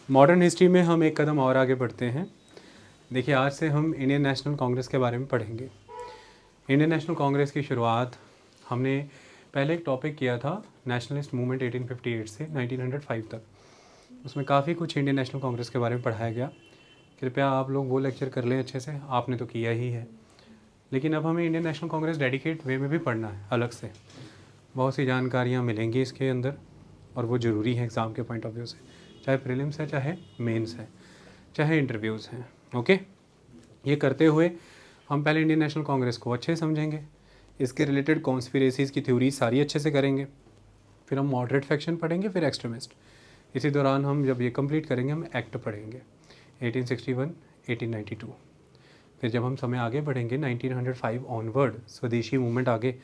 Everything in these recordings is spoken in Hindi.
मॉडर्न हिस्ट्री में हम एक कदम और आगे बढ़ते हैं। देखिए, आज से हम इंडियन नेशनल कांग्रेस के बारे में पढ़ेंगे। इंडियन नेशनल कांग्रेस की शुरुआत हमने पहले एक टॉपिक किया था, नेशनलिस्ट मूवमेंट 1858 से 1905 तक। उसमें काफ़ी कुछ इंडियन नेशनल कांग्रेस के बारे में पढ़ाया गया। कृपया आप लोग वो लेक्चर कर लें अच्छे से, आपने तो किया ही है। लेकिन अब हमें इंडियन नेशनल कांग्रेस डेडिकेट वे में भी पढ़ना है अलग से। बहुत सी जानकारियाँ मिलेंगी इसके अंदर और वो ज़रूरी है एग्ज़ाम के पॉइंट ऑफ व्यू से, चाहे प्रीलिम्स है, चाहे मेंस है, चाहे इंटरव्यूज़ हैं। ओके, ये करते हुए हम पहले इंडियन नेशनल कांग्रेस को अच्छे से समझेंगे, इसके रिलेटेड कॉन्स्पिरेसीज़ की थ्योरी सारी अच्छे से करेंगे, फिर हम मॉडरेट फैक्शन पढ़ेंगे, फिर एक्सट्रीमिस्ट। इसी दौरान हम जब ये कंप्लीट करेंगे हम एक्ट पढ़ेंगे 1861, 1892। फिर जब हम समय आगे बढ़ेंगे 1905 ऑनवर्ड, स्वदेशी मूवमेंट आगे,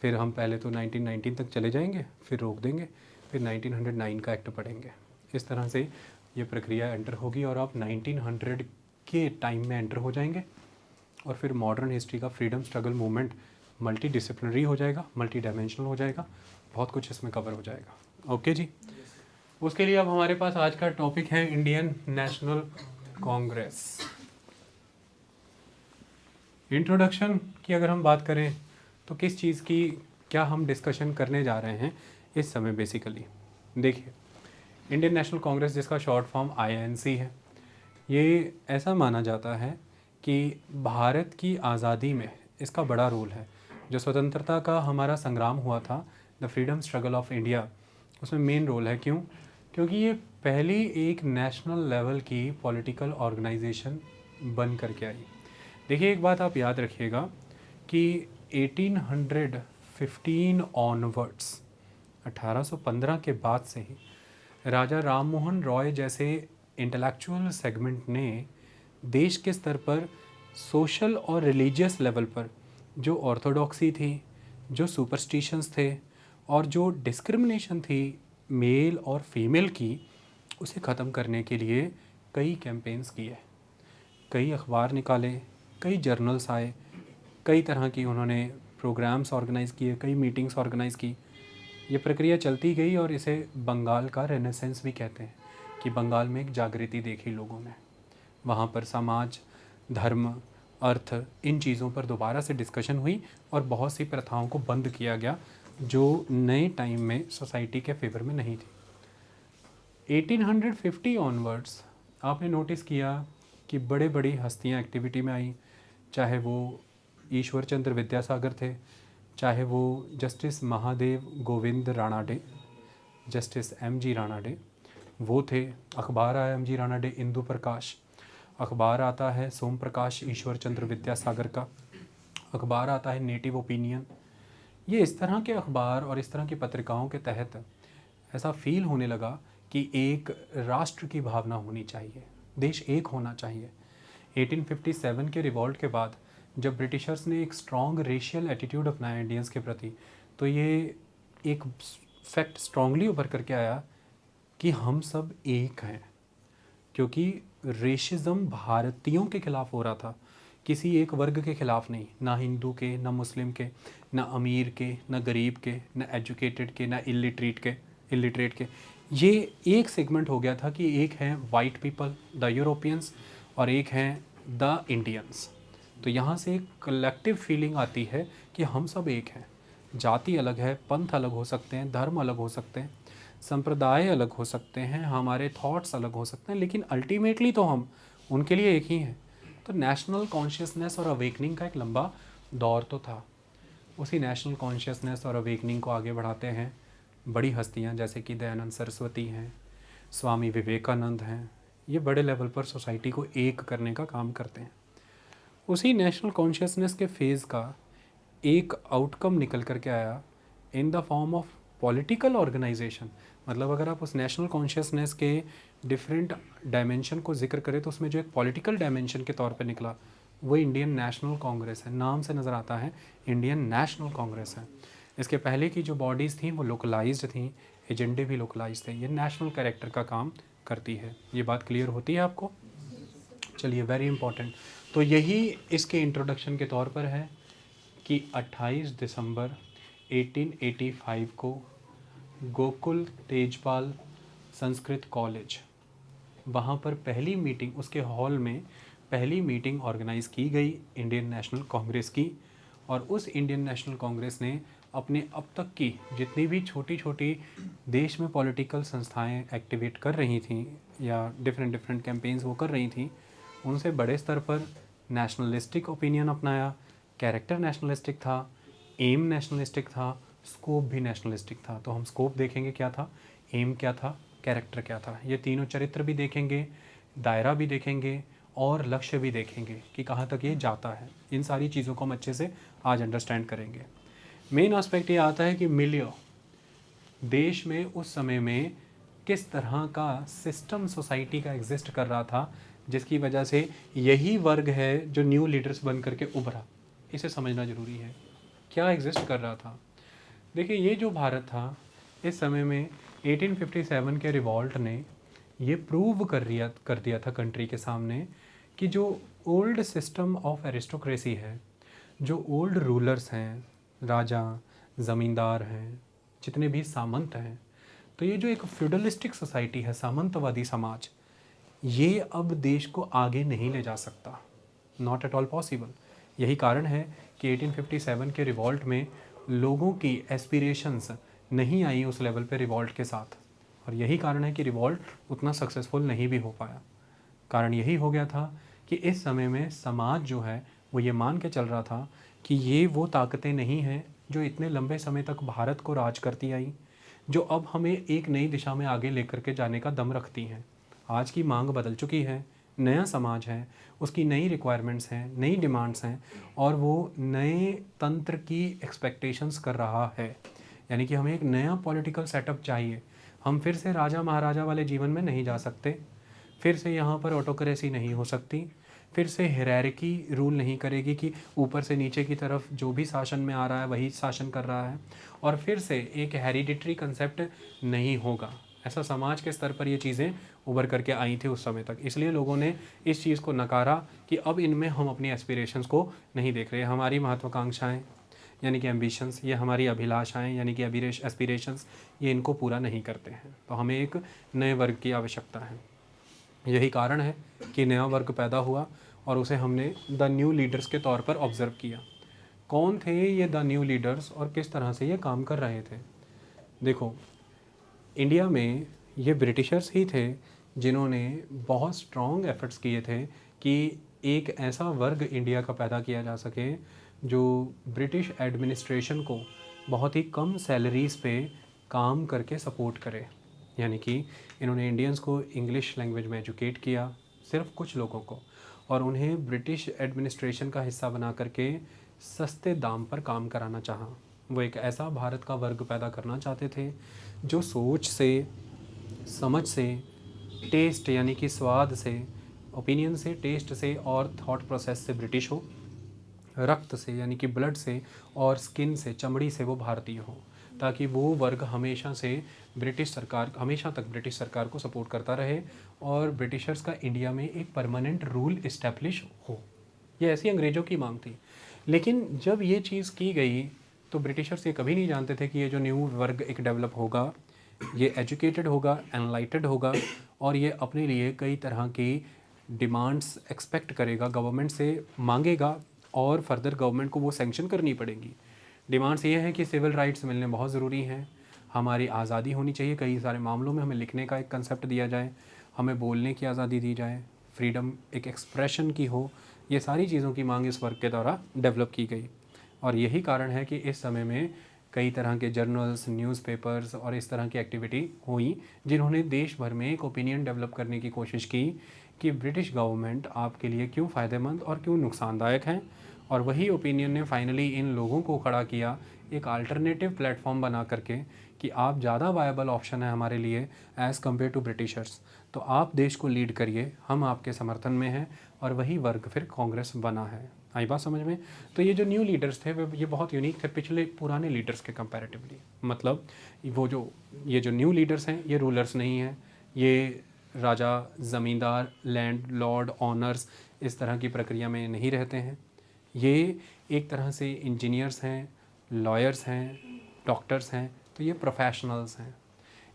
फिर हम पहले तो 1919 तक चले जाएंगे, फिर रोक देंगे, फिर 1909 का एक्ट पढ़ेंगे। इस तरह से ये प्रक्रिया एंटर होगी और आप 1900 के टाइम में एंटर हो जाएंगे। और फिर मॉडर्न हिस्ट्री का freedom struggle movement multi disciplinary हो जाएगा, मल्टी डायमेंशनल हो जाएगा, बहुत कुछ इसमें कवर हो जाएगा। ओके जी, उसके लिए अब हमारे पास आज का टॉपिक है इंडियन नेशनल कांग्रेस। इंट्रोडक्शन की अगर हम बात करें तो किस चीज़ की क्या हम डिस्कशन करने जा रहे हैं इस समय। बेसिकली देखिए, इंडियन नेशनल कांग्रेस, जिसका शॉर्ट फॉर्म INC है, ये ऐसा माना जाता है कि भारत की आज़ादी में इसका बड़ा रोल है। जो स्वतंत्रता का हमारा संग्राम हुआ था, the freedom struggle of India, उसमें मेन रोल है। क्यों? क्योंकि ये पहली एक नेशनल लेवल की पॉलिटिकल ऑर्गेनाइजेशन बन करके आई। देखिए, एक बात आप याद रखिएगा कि 1815 ऑनवर्ड्स, 1815 के बाद से ही राजा राम मोहन रॉय जैसे इंटेलेक्चुअल सेगमेंट ने देश के स्तर पर सोशल और रिलीजियस लेवल पर जो ऑर्थोडॉक्सी थी, जो सुपरस्टिशंस थे और जो डिस्क्रिमिनेशन थी मेल और फीमेल की, उसे ख़त्म करने के लिए कई कैंपेन्स किए, कई अखबार निकाले, कई जर्नल्स आए, कई तरह की उन्होंने प्रोग्राम्स ऑर्गेनाइज़ किए, कई मीटिंग्स ऑर्गेनाइज़ की। ये प्रक्रिया चलती गई और इसे बंगाल का रेनेसेंस भी कहते हैं कि बंगाल में एक जागृति देखी लोगों में। वहाँ पर समाज, धर्म, अर्थ, इन चीज़ों पर दोबारा से डिस्कशन हुई और बहुत सी प्रथाओं को बंद किया गया जो नए टाइम में सोसाइटी के फेवर में नहीं थी। 1850 ऑनवर्ड्स आपने नोटिस किया कि बड़े बड़ी हस्तियाँ एक्टिविटी में आई, चाहे वो ईश्वर चंद्र विद्यासागर थे, चाहे वो justice Mahadev Govind Ranade, justice MG Ranade वो थे। अखबार आया MG राणाडे इंदु प्रकाश, अखबार आता है सोम प्रकाश ईश्वर चंद्र विद्यासागर का, अखबार आता है नेटिव ओपिनियन। ये इस तरह के अखबार और इस तरह की पत्रिकाओं के तहत ऐसा फील होने लगा कि एक राष्ट्र की भावना होनी चाहिए, देश एक होना चाहिए। 1857 के रिवॉल्ट के बाद जब ब्रिटिशर्स ने एक स्ट्रॉन्ग रेशियल एटीट्यूड अपनाया इंडियंस के प्रति, तो ये एक फैक्ट स्ट्रांगली उभर करके आया कि हम सब एक हैं। क्योंकि रेशिज्म भारतीयों के खिलाफ हो रहा था, किसी एक वर्ग के खिलाफ नहीं, ना हिंदू के, ना मुस्लिम के, ना अमीर के, ना गरीब के, ना एजुकेटेड के, ना इलिटरेट के। ये एक सेगमेंट हो गया था कि एक हैं वाइट पीपल, द यूरोपियंस, और एक हैं द इंडियंस। तो यहाँ से एक कलेक्टिव फीलिंग आती है कि हम सब एक हैं। जाति अलग है, पंथ अलग हो सकते हैं, धर्म अलग हो सकते हैं, संप्रदाय अलग हो सकते हैं, हमारे थॉट्स अलग हो सकते हैं, लेकिन अल्टीमेटली तो हम उनके लिए एक ही हैं। तो नेशनल कॉन्शियसनेस और अवेकनिंग का एक लंबा दौर तो था। उसी नेशनल कॉन्शियसनेस और अवेकनिंग को आगे बढ़ाते हैं बड़ी हस्तियां जैसे कि दयानंद सरस्वती हैं, स्वामी विवेकानंद हैं। ये बड़े लेवल पर सोसाइटी को एक करने का काम करते हैं। उसी नेशनल कॉन्शियसनेस के फेज़ का एक आउटकम निकल कर के आया in the form of political organization. मतलब अगर आप उस नेशनल कॉन्शियसनेस के डिफरेंट डायमेंशन को जिक्र करें तो उसमें जो एक पॉलिटिकल डायमेंशन के तौर पे निकला वो इंडियन नेशनल कांग्रेस है। नाम से नज़र आता है इंडियन नेशनल कांग्रेस है। इसके पहले की जो बॉडीज़ थी वो लोकलाइज्ड थी, एजेंडे भी लोकलाइज्ड थे। ये नेशनल कैरेक्टर का काम करती है। ये बात क्लियर होती है आपको? चलिए, वेरी इंपॉर्टेंट। तो यही इसके इंट्रोडक्शन के तौर पर है कि 28 दिसंबर 1885 को गोकुल तेजपाल संस्कृत कॉलेज वहाँ पर पहली मीटिंग, उसके हॉल में पहली मीटिंग ऑर्गेनाइज़ की गई इंडियन नेशनल कांग्रेस की। और उस इंडियन नेशनल कांग्रेस ने अपने अब तक की जितनी भी छोटी छोटी देश में पॉलिटिकल संस्थाएं एक्टिवेट कर रही थीं या डिफरेंट डिफरेंट कैंपेन्स वो कर रही थीं, उनसे बड़े स्तर पर नेशनलिस्टिक ओपिनियन अपनाया। कैरेक्टर नेशनलिस्टिक था, एम नेशनलिस्टिक था, स्कोप भी नेशनलिस्टिक था। तो हम स्कोप देखेंगे क्या था, एम क्या था, कैरेक्टर क्या था, ये तीनों चरित्र भी देखेंगे, दायरा भी देखेंगे और लक्ष्य भी देखेंगे कि कहाँ तक ये जाता है। इन सारी चीज़ों को हम अच्छे से आज अंडरस्टैंड करेंगे। मेन एस्पेक्ट ये आता है कि मिलियो देश में उस समय में किस तरह का सिस्टम सोसाइटी का एग्जिस्ट कर रहा था, जिसकी वजह से यही वर्ग है जो न्यू लीडर्स बन करके उभरा। इसे समझना ज़रूरी है, क्या एग्जिस्ट कर रहा था। देखिए, ये जो भारत था इस समय में 1857 के रिवॉल्ट ने ये प्रूव कर दिया था कंट्री के सामने कि जो ओल्ड सिस्टम ऑफ एरिस्टोक्रेसी है, जो ओल्ड रूलर्स हैं, राजा, ज़मींदार हैं, जितने भी सामंत हैं, तो ये जो एक फ्यूडलिस्टिक सोसाइटी है, सामंतवादी समाज, ये अब देश को आगे नहीं ले जा सकता, नॉट एट ऑल पॉसिबल। यही कारण है कि 1857 के रिवॉल्ट में लोगों की एस्पिरेशंस नहीं आई उस लेवल पे रिवॉल्ट के साथ, और यही कारण है कि रिवॉल्ट उतना सक्सेसफुल नहीं भी हो पाया। कारण यही हो गया था कि इस समय में समाज जो है वो ये मान के चल रहा था कि ये वो ताकतें नहीं हैं जो इतने लंबे समय तक भारत को राज करती आई, जो अब हमें एक नई दिशा में आगे लेकर के जाने का दम रखती हैं। आज की मांग बदल चुकी है, नया समाज है, उसकी नई रिक्वायरमेंट्स हैं, नई डिमांड्स हैं, और वो नए तंत्र की एक्सपेक्टेशंस कर रहा है। यानी कि हमें एक नया पॉलिटिकल सेटअप चाहिए। हम फिर से राजा महाराजा वाले जीवन में नहीं जा सकते, फिर से यहाँ पर ऑटोक्रेसी नहीं हो सकती, फिर से हिरार्की रूल नहीं करेगी कि ऊपर से नीचे की तरफ जो भी शासन में आ रहा है वही शासन कर रहा है, और फिर से एक हेरिडिटरी कंसेप्ट नहीं होगा। ऐसा समाज के स्तर पर ये चीज़ें उभर करके आई थी उस समय तक, इसलिए लोगों ने इस चीज़ को नकारा कि अब इनमें हम अपनी एस्पिरेशंस को नहीं देख रहे। हमारी महत्वाकांक्षाएँ यानी कि एम्बिशंस, ये हमारी अभिलाषाएँ यानी कि एस्पिरेशंस, ये इनको पूरा नहीं करते हैं। तो हमें एक नए वर्ग की आवश्यकता है। यही कारण है कि नया वर्ग पैदा हुआ और उसे हमने द न्यू लीडर्स के तौर पर ऑब्ज़र्व किया। कौन थे ये द न्यू लीडर्स और किस तरह से ये काम कर रहे थे? देखो, इंडिया में ये ब्रिटिशर्स ही थे जिन्होंने बहुत स्ट्रॉन्ग एफर्ट्स किए थे कि एक ऐसा वर्ग इंडिया का पैदा किया जा सके जो ब्रिटिश एडमिनिस्ट्रेशन को बहुत ही कम सैलरीज़ पे काम करके सपोर्ट करे। यानी कि इन्होंने इंडियंस को इंग्लिश लैंग्वेज में एजुकेट किया, सिर्फ कुछ लोगों को, और उन्हें ब्रिटिश एडमिनिस्ट्रेशन का हिस्सा बना करके सस्ते दाम पर काम कराना चाहा। वो एक ऐसा भारत का वर्ग पैदा करना चाहते थे जो सोच से, समझ से, टेस्ट यानी कि स्वाद से, ओपिनियन से, टेस्ट से और थॉट प्रोसेस से ब्रिटिश हो, रक्त से यानी कि ब्लड से और स्किन से, चमड़ी से वो भारतीय हो, ताकि वो वर्ग हमेशा से ब्रिटिश सरकार, हमेशा तक ब्रिटिश सरकार को सपोर्ट करता रहे और ब्रिटिशर्स का इंडिया में एक परमानेंट रूल इस्टेब्लिश हो। ये ऐसी अंग्रेज़ों की मांग थी। लेकिन जब ये चीज़ की गई तो ब्रिटिशर्स ये कभी नहीं जानते थे कि ये जो न्यू वर्ग एक डेवलप होगा, ये एजुकेटेड होगा, एनलाइटेड होगा, और ये अपने लिए कई तरह की डिमांड्स एक्सपेक्ट करेगा, गवर्नमेंट से मांगेगा, और फर्दर गवर्नमेंट को वो सैंक्शन करनी पड़ेंगी। डिमांड्स ये हैं कि सिविल राइट्स मिलने बहुत ज़रूरी हैं, हमारी आज़ादी होनी चाहिए, कई सारे मामलों में हमें लिखने का एक कंसेप्ट दिया जाए, हमें बोलने की आज़ादी दी जाए, फ्रीडम एक एक्सप्रेशन की हो। ये सारी चीज़ों की मांग इस वर्ग के द्वारा डेवलप की गई, और यही कारण है कि इस समय में कई तरह के जर्नल्स, न्यूज़पेपर्स और इस तरह की एक्टिविटी हुई जिन्होंने देश भर में एक ओपिनियन डेवलप करने की कोशिश की कि ब्रिटिश गवर्नमेंट आपके लिए क्यों फ़ायदेमंद और क्यों नुकसानदायक है। और वही ओपिनियन ने फाइनली इन लोगों को खड़ा किया एक अल्टरनेटिव प्लेटफॉर्म बना करके कि आप ज़्यादा वायबल ऑप्शन है हमारे लिए एज़ कम्पेयर टू ब्रिटिशर्स, तो आप देश को लीड करिए, हम आपके समर्थन में हैं। और वही वर्ग फिर कांग्रेस बना है। आई बात समझ में? तो ये जो न्यू लीडर्स थे वे ये बहुत यूनिक थे पिछले पुराने लीडर्स के कंपैरेटिवली। मतलब ये जो न्यू लीडर्स हैं ये रूलर्स नहीं हैं, ये राजा, ज़मींदार, लैंड लॉर्ड, ऑनर्स इस तरह की प्रक्रिया में नहीं रहते हैं। ये एक तरह से इंजीनियर्स हैं, लॉयर्स हैं, डॉक्टर्स हैं, तो ये प्रोफेशनल्स हैं।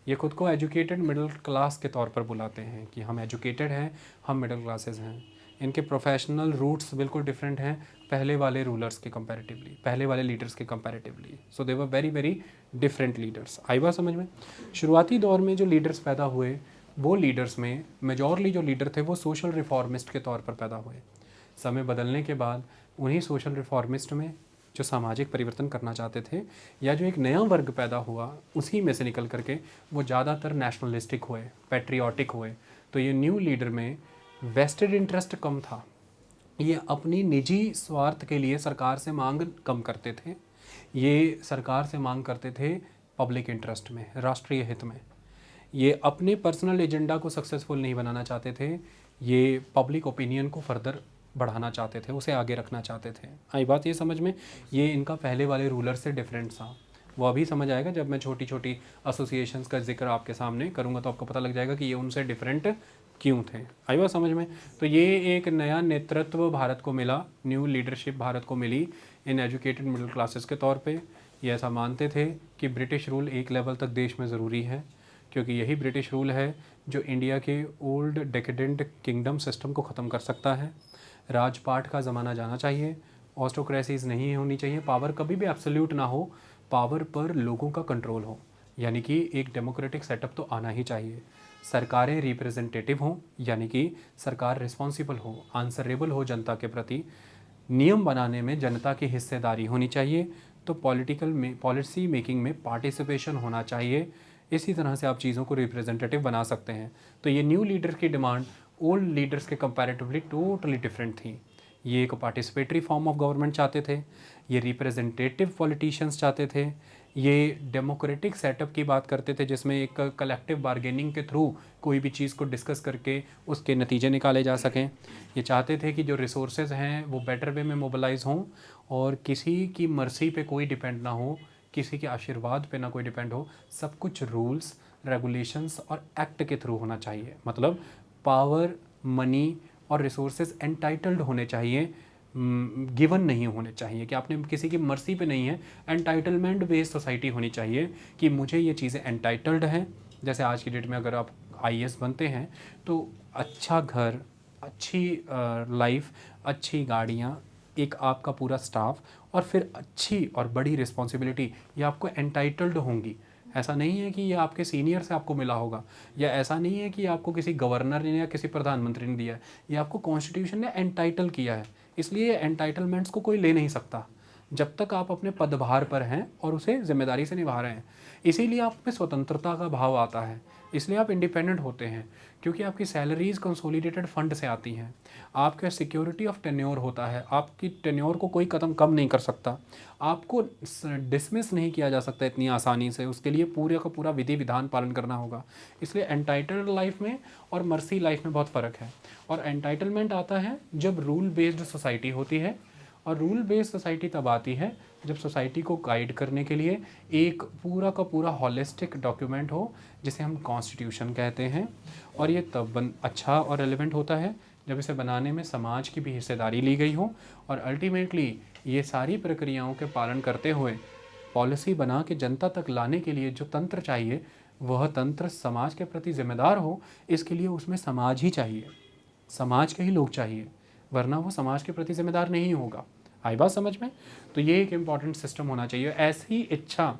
ये खुद को एजुकेटेड मिडिल क्लास के तौर पर बुलाते हैं कि हम एजुकेटेड हैं, हम मिडिल क्लासेस हैं। इनके प्रोफेशनल रूट्स बिल्कुल डिफरेंट हैं पहले वाले रूलर्स के कंपैरेटिवली, पहले वाले लीडर्स के comparatively. So they were very very different leaders. आई बात समझ में? शुरुआती दौर में जो लीडर्स पैदा हुए, वो लीडर्स में मेजॉरली जो लीडर थे वो सोशल रिफॉर्मिस्ट के तौर पर पैदा हुए। समय बदलने के बाद उन्हीं सोशल रिफॉर्मिस्ट में जो सामाजिक परिवर्तन करना चाहते थे या जो एक नया वर्ग पैदा हुआ, उसी में से निकल करके वो ज़्यादातर नेशनलिस्टिक हुए, पैट्रियाटिक हुए। तो ये न्यू लीडर में वेस्टेड इंटरेस्ट कम था, ये अपनी निजी स्वार्थ के लिए सरकार से मांग कम करते थे। ये सरकार से मांग करते थे पब्लिक इंटरेस्ट में, राष्ट्रीय हित में। ये अपने पर्सनल एजेंडा को सक्सेसफुल नहीं बनाना चाहते थे, ये पब्लिक ओपिनियन को फर्दर बढ़ाना चाहते थे, उसे आगे रखना चाहते थे। आई बात ये समझ में? ये इनका पहले वाले रूलर से डिफरेंट था। वो अभी समझ आएगा जब मैं छोटी छोटी एसोसिएशंस का जिक्र आपके सामने करूँगा, तो आपको पता लग जाएगा कि ये उनसे डिफरेंट क्यों थे। आई बात समझ में? तो ये एक नया नेतृत्व भारत को मिला, न्यू लीडरशिप भारत को मिली इन एजुकेटेड मिडिल क्लासेस के तौर पे। ये ऐसा मानते थे कि ब्रिटिश रूल एक लेवल तक देश में ज़रूरी है, क्योंकि यही ब्रिटिश रूल है जो इंडिया के ओल्ड डेकेडेंट किंगडम सिस्टम को ख़त्म कर सकता है। राजपाट का ज़माना जाना चाहिए, ऑस्टोक्रेसीज नहीं होनी चाहिए, पावर कभी भी एब्सोल्यूट ना हो, पावर पर लोगों का कंट्रोल हो, यानी कि एक डेमोक्रेटिक सेटअप तो आना ही चाहिए। सरकारें रिप्रेजेंटेटिव हों, यानी कि सरकार रिस्पॉन्सिबल हो, आंसरेबल हो जनता के प्रति, नियम बनाने में जनता की हिस्सेदारी होनी चाहिए, तो पॉलिसी मेकिंग में पार्टिसिपेशन होना चाहिए। इसी तरह से आप चीज़ों को रिप्रेजेंटेटिव बना सकते हैं। तो ये न्यू लीडर की डिमांड ओल्ड लीडर्स के कंपैरेटिवली टोटली डिफरेंट थी। ये एक पार्टिसिपेटरी फॉर्म ऑफ गवर्नमेंट चाहते थे, ये रिप्रेजेंटेटिव पॉलिटिशियंस चाहते थे, ये डेमोक्रेटिक सेटअप की बात करते थे जिसमें एक कलेक्टिव बार्गेनिंग के थ्रू कोई भी चीज़ को डिस्कस करके उसके नतीजे निकाले जा सकें। ये चाहते थे कि जो रिसोर्सेज हैं वो बेटर वे में मोबिलाइज हों और किसी की मर्जी पे कोई डिपेंड ना हो, किसी के आशीर्वाद पे ना कोई डिपेंड हो, सब कुछ रूल्स, रेगुलेशंस और एक्ट के थ्रू होना चाहिए। मतलब पावर, मनी और रिसोर्सेज एंटाइटल्ड होने चाहिए, गिवन नहीं होने चाहिए कि आपने किसी की मर्जी पे नहीं है। एंटाइटलमेंट बेस्ड सोसाइटी होनी चाहिए कि मुझे ये चीज़ें एंटाइटल्ड हैं। जैसे आज की डेट में अगर आप आईएएस बनते हैं तो अच्छा घर, अच्छी लाइफ, अच्छी गाड़ियाँ, एक आपका पूरा स्टाफ और फिर अच्छी और बड़ी रिस्पॉन्सिबिलिटी, ये आपको एंटाइटल्ड होंगी। ऐसा नहीं है कि ये आपके सीनियर से आपको मिला होगा, या ऐसा नहीं है कि आपको किसी गवर्नर ने या किसी प्रधानमंत्री ने दिया है, ये आपको कॉन्स्टिट्यूशन ने एंटाइटल किया है। इसलिए एंटाइटलमेंट्स को कोई ले नहीं सकता जब तक आप अपने पदभार पर हैं और उसे जिम्मेदारी से निभा रहे हैं। इसीलिए आप में स्वतंत्रता का भाव आता है, इसलिए आप इंडिपेंडेंट होते हैं, क्योंकि आपकी सैलरीज कंसोलिडेटेड फंड से आती हैं। आपका सिक्योरिटी ऑफ टेन्योर होता है, आपकी टेन्योर को कोई कदम कम नहीं कर सकता, आपको डिसमिस नहीं किया जा सकता इतनी आसानी से, उसके लिए पूरे का पूरा विधि विधान पालन करना होगा। इसलिए एंटाइटल्ड लाइफ में और मर्सी लाइफ में बहुत फ़र्क है। और एंटाइटलमेंट आता है जब रूल बेस्ड सोसाइटी होती है, और रूल बेस्ड सोसाइटी तब आती है जब सोसाइटी को गाइड करने के लिए एक पूरा का पूरा हॉलिस्टिक डॉक्यूमेंट हो, जिसे हम कॉन्स्टिट्यूशन कहते हैं। और ये तब अच्छा और रेलेवेंट होता है जब इसे बनाने में समाज की भी हिस्सेदारी ली गई हो, और अल्टीमेटली ये सारी प्रक्रियाओं के पालन करते हुए पॉलिसी बना के जनता तक लाने के लिए जो तंत्र चाहिए, वह तंत्र समाज के प्रति जिम्मेदार हो। इसके लिए उसमें समाज ही चाहिए, समाज के ही लोग चाहिए, वरना वो समाज के प्रति जिम्मेदार नहीं होगा। आई बात समझ में? तो ये एक इम्पॉर्टेंट सिस्टम होना चाहिए। ऐसी इच्छा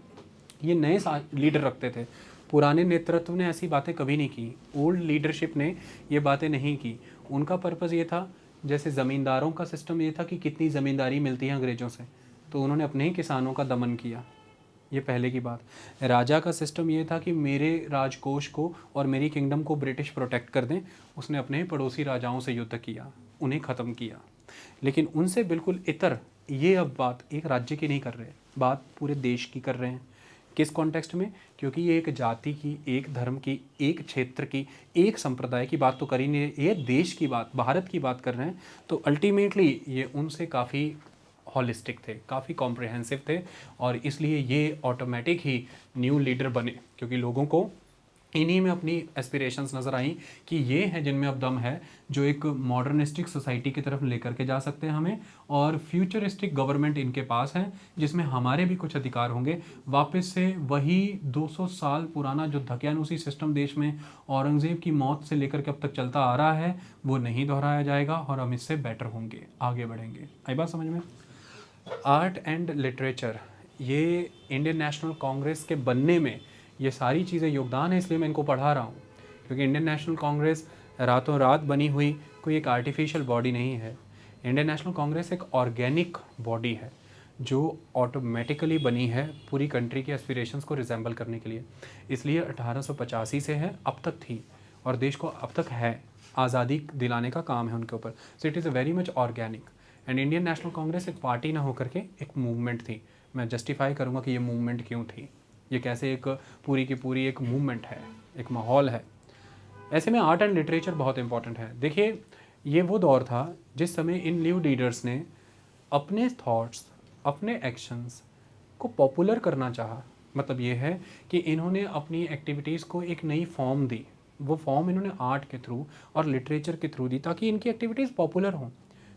ये नए लीडर रखते थे, पुराने नेतृत्व ने ऐसी बातें कभी नहीं की, ओल्ड लीडरशिप ने ये बातें नहीं की। उनका पर्पज़ ये था, जैसे ज़मींदारों का सिस्टम ये था कि कितनी ज़मींदारी मिलती है अंग्रेज़ों से, तो उन्होंने अपने ही किसानों का दमन किया, ये पहले की बात। राजा का सिस्टम ये था कि मेरे राजकोष को और मेरी किंगडम को ब्रिटिश प्रोटेक्ट कर दें, उसने अपने ही पड़ोसी राजाओं से युद्ध किया, उन्हें ख़त्म किया। लेकिन उनसे बिल्कुल इतर ये अब बात एक राज्य की नहीं कर रहे, बात पूरे देश की कर रहे हैं। किस कॉन्टेक्स्ट में? क्योंकि ये एक जाति की, एक धर्म की, एक क्षेत्र की, एक संप्रदाय की बात तो कर ही नहीं, ये देश की बात, भारत की बात कर रहे हैं। तो अल्टीमेटली ये उनसे काफ़ी हॉलिस्टिक थे, काफ़ी कॉम्प्रिहेंसिव थे, और इसलिए ये ऑटोमेटिक ही न्यू लीडर बने, क्योंकि लोगों को इन्हीं में अपनी एस्पिरेशंस नज़र आई कि ये हैं जिनमें अब दम है, जो एक मॉडर्निस्टिक सोसाइटी की तरफ लेकर के जा सकते हैं हमें, और फ्यूचरिस्टिक गवर्नमेंट इनके पास है जिसमें हमारे भी कुछ अधिकार होंगे। वापस से वही 200 साल पुराना जो दकियानूसी सिस्टम देश में औरंगज़ेब की मौत से लेकर के अब तक चलता आ रहा है, वो नहीं दोहराया जाएगा और हम इससे बेटर होंगे, आगे बढ़ेंगे। आई बात समझ में? आर्ट एंड लिटरेचर, ये इंडियन नेशनल कांग्रेस के बनने में ये सारी चीज़ें योगदान है, इसलिए मैं इनको पढ़ा रहा हूँ। क्योंकि इंडियन नेशनल कांग्रेस रातों रात बनी हुई कोई एक आर्टिफिशियल बॉडी नहीं है। इंडियन नेशनल कांग्रेस एक ऑर्गेनिक बॉडी है जो ऑटोमेटिकली बनी है पूरी कंट्री के एस्पिरेशंस को रिजेंबल करने के लिए। इसलिए 1885 से है, अब तक थी और देश को अब तक है, आज़ादी दिलाने का काम है उनके ऊपर। So it is a very much organic. And Indian national Congress एक पार्टी ना होकर के एक मूवमेंट थी। मैं जस्टिफाई करूँगा कि ये मूवमेंट क्यों थी, ये कैसे एक पूरी की पूरी एक मूवमेंट है, एक माहौल है। ऐसे में आर्ट एंड लिटरेचर बहुत इंपॉर्टेंट है। देखिए, ये वो दौर था जिस समय इन न्यू लीडर्स ने अपने थॉट्स, अपने एक्शंस को पॉपुलर करना चाहा। मतलब ये है कि इन्होंने अपनी एक्टिविटीज़ को एक नई फॉर्म दी। वो फॉर्म इन्होंने आर्ट के थ्रू और लिटरेचर के थ्रू दी ताकि इनकी एक्टिविटीज़ पॉपुलर हों।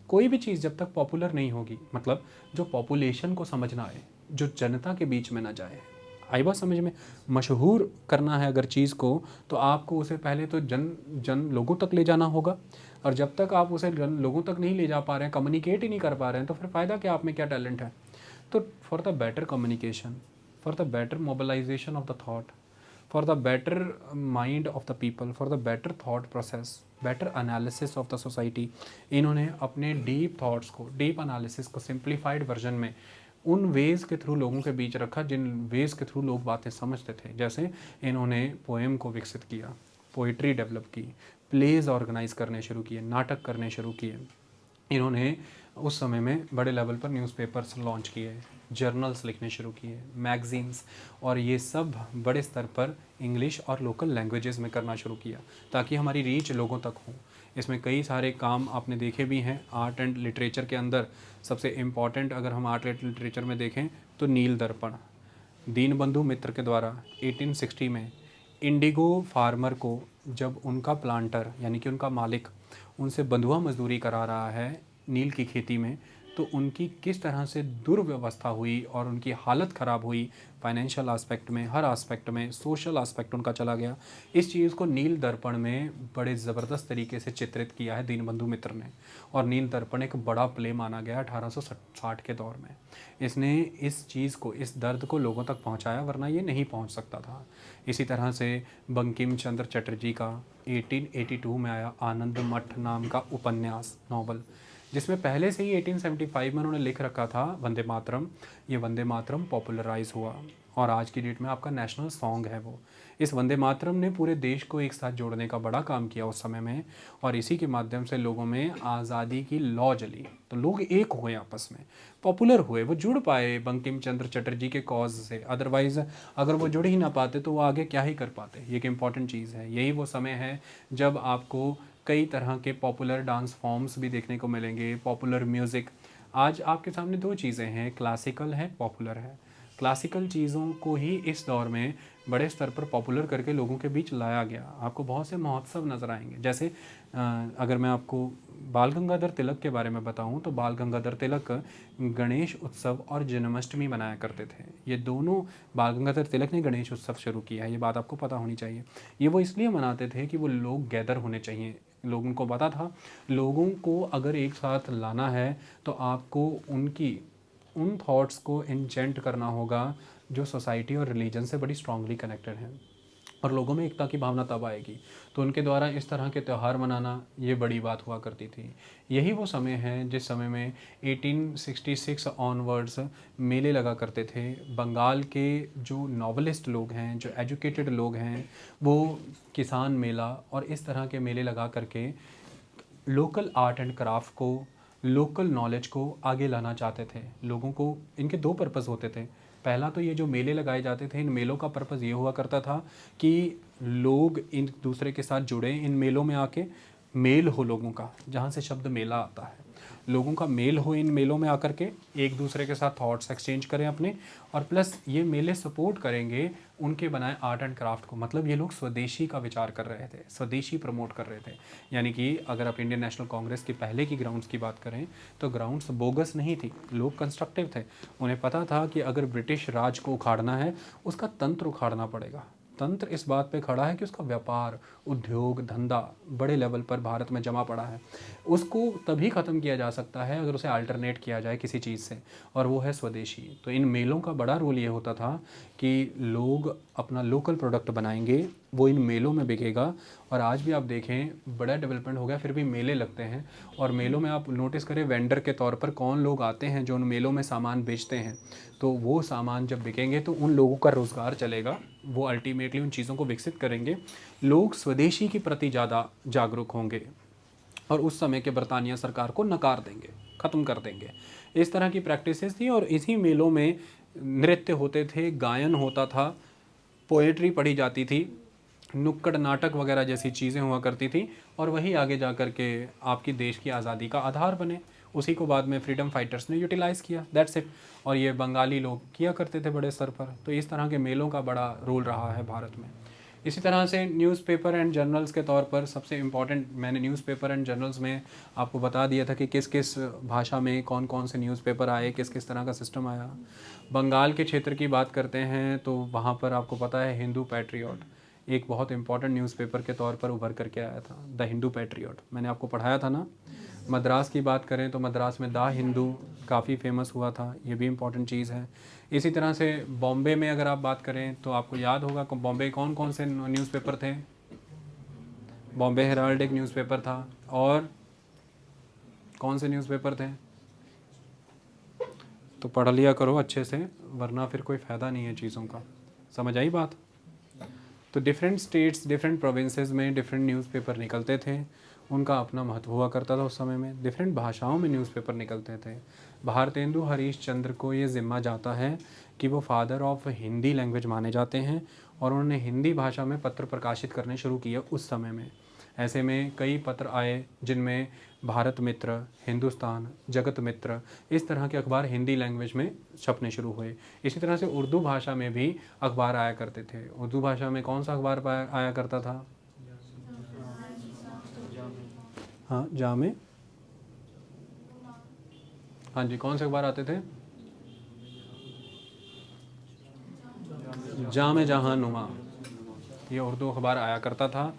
कोई भी चीज़ जब तक पॉपुलर नहीं होगी, मतलब जो पॉपुलेशन को समझ ना आए, जो जनता के बीच में ना जाए, आई बात समझ में? मशहूर करना है अगर चीज़ को, तो आपको उसे पहले तो जन लोगों तक ले जाना होगा। और जब तक आप उसे लोगों तक नहीं ले जा पा रहे हैं, कम्युनिकेट ही नहीं कर पा रहे हैं, तो फिर फ़ायदा क्या, आप में क्या टैलेंट है? तो for the better communication, for the better mobilization of the thought, for the better mind of the people, for the better thought process, better analysis of the society, इन्होंने अपने डीप थॉट्स को, डीप एनालिसिस को सिंप्लीफाइड वर्जन में उन वेज़ के थ्रू लोगों के बीच रखा जिन वेज़ के थ्रू लोग बातें समझते थे। जैसे इन्होंने पोएम को विकसित किया, पोइट्री डेवलप की, प्लेज ऑर्गेनाइज करने शुरू किए, नाटक करने शुरू किए। इन्होंने उस समय में बड़े लेवल पर न्यूज़पेपर्स लॉन्च किए, जर्नल्स लिखने शुरू किए, मैगज़ीन्स, और ये सब बड़े स्तर पर इंग्लिश और लोकल लैंग्वेजेस में करना शुरू किया ताकि हमारी रीच लोगों तक हो। इसमें कई सारे काम आपने देखे भी हैं आर्ट एंड लिटरेचर के अंदर। सबसे इम्पॉर्टेंट अगर हम आर्ट एंड लिटरेचर में देखें तो नील दर्पण, दीनबंधु मित्र के द्वारा 1860 में इंडिगो फार्मर को जब उनका प्लांटर यानी कि उनका मालिक उनसे बंधुआ मजदूरी करा रहा है नील की खेती में, तो उनकी किस तरह से दुर्व्यवस्था हुई और उनकी हालत ख़राब हुई फाइनेंशियल आस्पेक्ट में, हर आस्पेक्ट में, सोशल आस्पेक्ट उनका चला गया। इस चीज़ को नील दर्पण में बड़े ज़बरदस्त तरीके से चित्रित किया है दीनबंधु मित्र ने, और नील दर्पण एक बड़ा प्ले माना गया 1860 के दौर में। इसने इस चीज़ को, इस दर्द को लोगों तक पहुंचाया, वरना ये नहीं पहुंच सकता था। इसी तरह से बंकिम चंद्र चटर्जी का 1882 में आया आनंद मठ नाम का उपन्यास, नॉवल, जिसमें पहले से ही 1875 में उन्होंने लिख रखा था वंदे मातरम। ये वंदे मातरम पॉपुलराइज हुआ और आज की डेट में आपका नेशनल सॉन्ग है वो। इस वंदे मातरम ने पूरे देश को एक साथ जोड़ने का बड़ा काम किया उस समय में, और इसी के माध्यम से लोगों में आज़ादी की लौ जली, तो लोग एक हुए, आपस में पॉपुलर हुए, वो जुड़ पाए बंकिम चंद्र चटर्जी के कॉज से। अदरवाइज़ अगर वो जुड़ ही ना पाते तो वो आगे क्या ही कर पाते। ये एक इम्पॉर्टेंट चीज़ है। यही वो समय है जब आपको कई तरह के पॉपुलर डांस फॉर्म्स भी देखने को मिलेंगे, पॉपुलर म्यूज़िक। आज आपके सामने दो चीज़ें हैं, क्लासिकल है, पॉपुलर है। क्लासिकल चीज़ों को ही इस दौर में बड़े स्तर पर पॉपुलर करके लोगों के बीच लाया गया। आपको बहुत से महोत्सव नज़र आएंगे। जैसे अगर मैं आपको बाल गंगाधर तिलक के बारे में बताऊं तो बाल गंगाधर तिलक गणेश उत्सव और जन्माष्टमी मनाया करते थे। ये दोनों, बाल गंगाधर तिलक ने गणेश उत्सव शुरू किया है, ये बात आपको पता होनी चाहिए। ये वो इसलिए मनाते थे कि वो लोग गैदर होने चाहिए। लोगों को पता था लोगों को अगर एक साथ लाना है तो आपको उन थॉट्स को इंजेंट करना होगा जो सोसाइटी और रिलीजन से बड़ी स्ट्रांगली कनेक्टेड हैं, और लोगों में एकता की भावना तब आएगी। तो उनके द्वारा इस तरह के त्यौहार मनाना ये बड़ी बात हुआ करती थी। यही वो समय है जिस समय में 1866 ऑनवर्ड्स मेले लगा करते थे। बंगाल के जो नॉवलिस्ट लोग हैं, जो एजुकेटेड लोग हैं, वो किसान मेला और इस तरह के मेले लगा करके लोकल आर्ट एंड क्राफ्ट को, लोकल नॉलेज को आगे लाना चाहते थे। लोगों को, इनके दो पर्पस होते थे। पहला तो ये जो मेले लगाए जाते थे, इन मेलों का पर्पस ये हुआ करता था कि लोग एक दूसरे के साथ जुड़े, इन मेलों में आके मेल हो लोगों का, जहाँ से शब्द मेला आता है। लोगों का मेल हो इन मेलों में आकर के, एक दूसरे के साथ थॉट्स एक्सचेंज करें अपने, और प्लस ये मेले सपोर्ट करेंगे उनके बनाए आर्ट एंड क्राफ्ट को। मतलब ये लोग स्वदेशी का विचार कर रहे थे, स्वदेशी प्रमोट कर रहे थे। यानी कि अगर आप इंडियन नेशनल कांग्रेस की पहले की ग्राउंड्स की बात करें तो ग्राउंड्स बोगस नहीं थी, लोग कंस्ट्रक्टिव थे। उन्हें पता था कि अगर ब्रिटिश राज को उखाड़ना है उसका तंत्र उखाड़ना पड़ेगा। तंत्र इस बात पे खड़ा है कि उसका व्यापार, उद्योग, धंधा बड़े लेवल पर भारत में जमा पड़ा है, उसको तभी ख़त्म किया जा सकता है अगर उसे अल्टरनेट किया जाए किसी चीज़ से, और वो है स्वदेशी। तो इन मेलों का बड़ा रोल ये होता था कि लोग अपना लोकल प्रोडक्ट बनाएंगे, वो इन मेलों में बिकेगा। और आज भी आप देखें बड़ा डेवलपमेंट हो गया फिर भी मेले लगते हैं, और मेलों में आप नोटिस करें वेंडर के तौर पर कौन लोग आते हैं जो उन मेलों में सामान बेचते हैं। तो वो सामान जब बिकेंगे तो उन लोगों का रोज़गार चलेगा, वो अल्टीमेटली उन चीज़ों को विकसित करेंगे, लोग स्वदेशी के प्रति ज़्यादा जागरूक होंगे और उस समय के बरतानिया सरकार को नकार देंगे, ख़त्म कर देंगे। इस तरह की प्रैक्टिसेस थी और इसी मेलों में नृत्य होते थे, गायन होता था, पोएट्री पढ़ी जाती थी, नुक्कड़ नाटक वगैरह जैसी चीज़ें हुआ करती थी, और वही आगे जा कर के आपकी देश की आज़ादी का आधार बने। उसी को बाद में फ्रीडम फाइटर्स ने यूटिलाइज़ किया, दैट्स इट। और ये बंगाली लोग किया करते थे बड़े स्तर पर। तो इस तरह के मेलों का बड़ा रोल रहा है भारत में। इसी तरह से न्यूज़पेपर एंड जर्नल्स के तौर पर सबसे इम्पॉर्टेंट, मैंने न्यूज़पेपर एंड जर्नल्स में आपको बता दिया था कि किस किस भाषा में कौन कौन से न्यूज़पेपर आए, किस किस तरह का सिस्टम आया। बंगाल के क्षेत्र की बात करते हैं तो वहाँ पर आपको पता है हिंदू पैट्रियट एक बहुत इंपॉर्टेंट न्यूज़पेपर के तौर पर उभर करके आया था, द हिंदू पैट्रियट, मैंने आपको पढ़ाया था ना। मद्रास की बात करें तो मद्रास में द हिंदू काफ़ी फेमस हुआ था, ये भी इम्पॉर्टेंट चीज़ है। इसी तरह से बॉम्बे में अगर आप बात करें तो आपको याद होगा बॉम्बे कौन कौन से न्यूज़पेपर थे। बॉम्बे हेराल्ड एक न्यूज़पेपर था, और कौन से न्यूज़पेपर थे, तो पढ़ लिया करो अच्छे से वरना फिर कोई फ़ायदा नहीं है चीज़ों का। समझ आई बात। तो डिफरेंट स्टेट्स, डिफरेंट प्रोविंसेस में डिफरेंट न्यूज़पेपर निकलते थे, उनका अपना महत्व हुआ करता था उस समय में। डिफरेंट भाषाओं में न्यूज़पेपर निकलते थे। भारतेंदु हरीश चंद्र को ये ज़िम्मा जाता है कि वो फादर ऑफ हिंदी लैंग्वेज माने जाते हैं, और उन्होंने हिंदी भाषा में पत्र प्रकाशित करने शुरू किए उस समय में। ऐसे में कई पत्र आए जिनमें भारत मित्र, हिंदुस्तान, जगत मित्र, इस तरह के अखबार हिंदी लैंग्वेज में छपने शुरू हुए। इसी तरह से उर्दू भाषा में भी अखबार आया करते थे। उर्दू भाषा में कौन सा अखबार आया करता था? हाँ, जामे। हाँ जी, कौन से अखबार आते थे? जामे जहाँ नुमा, ये उर्दू अखबार आया करता था।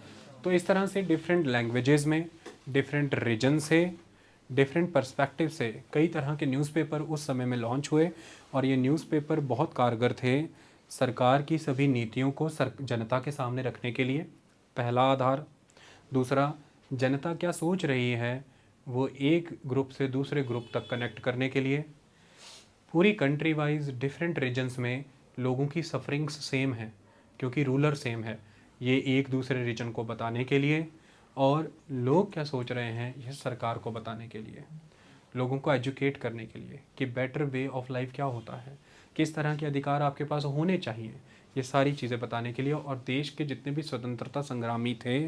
तो इस तरह से डिफरेंट लैंग्वेजेस में, डिफरेंट रीजन से, डिफरेंट पर्सपेक्टिव से कई तरह के न्यूज़पेपर उस समय में लॉन्च हुए, और ये न्यूज़पेपर बहुत कारगर थे सरकार की सभी नीतियों को जनता के सामने रखने के लिए, पहला आधार। दूसरा, जनता क्या सोच रही है वो एक ग्रुप से दूसरे ग्रुप तक कनेक्ट करने के लिए। पूरी कंट्री वाइज डिफरेंट रीजन्स में लोगों की सफरिंग्स सेम है क्योंकि रूलर सेम है, ये एक दूसरे रीजन को बताने के लिए, और लोग क्या सोच रहे हैं ये सरकार को बताने के लिए, लोगों को एजुकेट करने के लिए कि बेटर वे ऑफ लाइफ क्या होता है, किस तरह के अधिकार आपके पास होने चाहिए, ये सारी चीज़ें बताने के लिए। और देश के जितने भी स्वतंत्रता संग्रामी थे,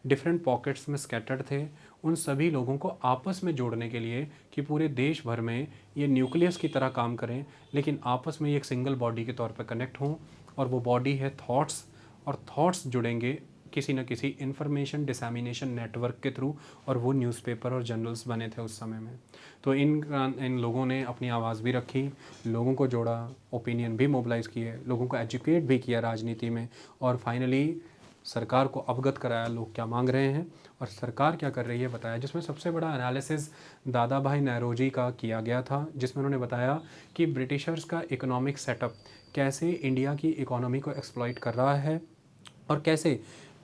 डिफरेंट पॉकेट्स में स्कैटर्ड थे, उन सभी लोगों को आपस में जोड़ने के लिए कि पूरे देश भर में ये न्यूक्लियस की तरह काम करें, लेकिन आपस में ये एक सिंगल बॉडी के तौर पर कनेक्ट हों, और वो बॉडी है थॉट्स, और थॉट्स जुड़ेंगे किसी न किसी इंफॉर्मेशन डिसैमिनेशन नेटवर्क के थ्रू, और वो न्यूज़पेपर और जर्नल्स बने थे उस समय में। तो इन लोगों ने अपनी आवाज़ भी रखी, लोगों को जोड़ा, ओपिनियन भी मोबिलाइज़ किए, लोगों को एजुकेट भी किया राजनीति में, और फाइनली सरकार को अवगत कराया लोग क्या मांग रहे हैं और सरकार क्या कर रही है बताया। जिसमें सबसे बड़ा एनालिसिस दादा भाई नौरोजी का किया गया था, जिसमें उन्होंने बताया कि ब्रिटिशर्स का इकोनॉमिक सेटअप कैसे इंडिया की इकोनॉमी को एक्सप्लॉइट कर रहा है, और कैसे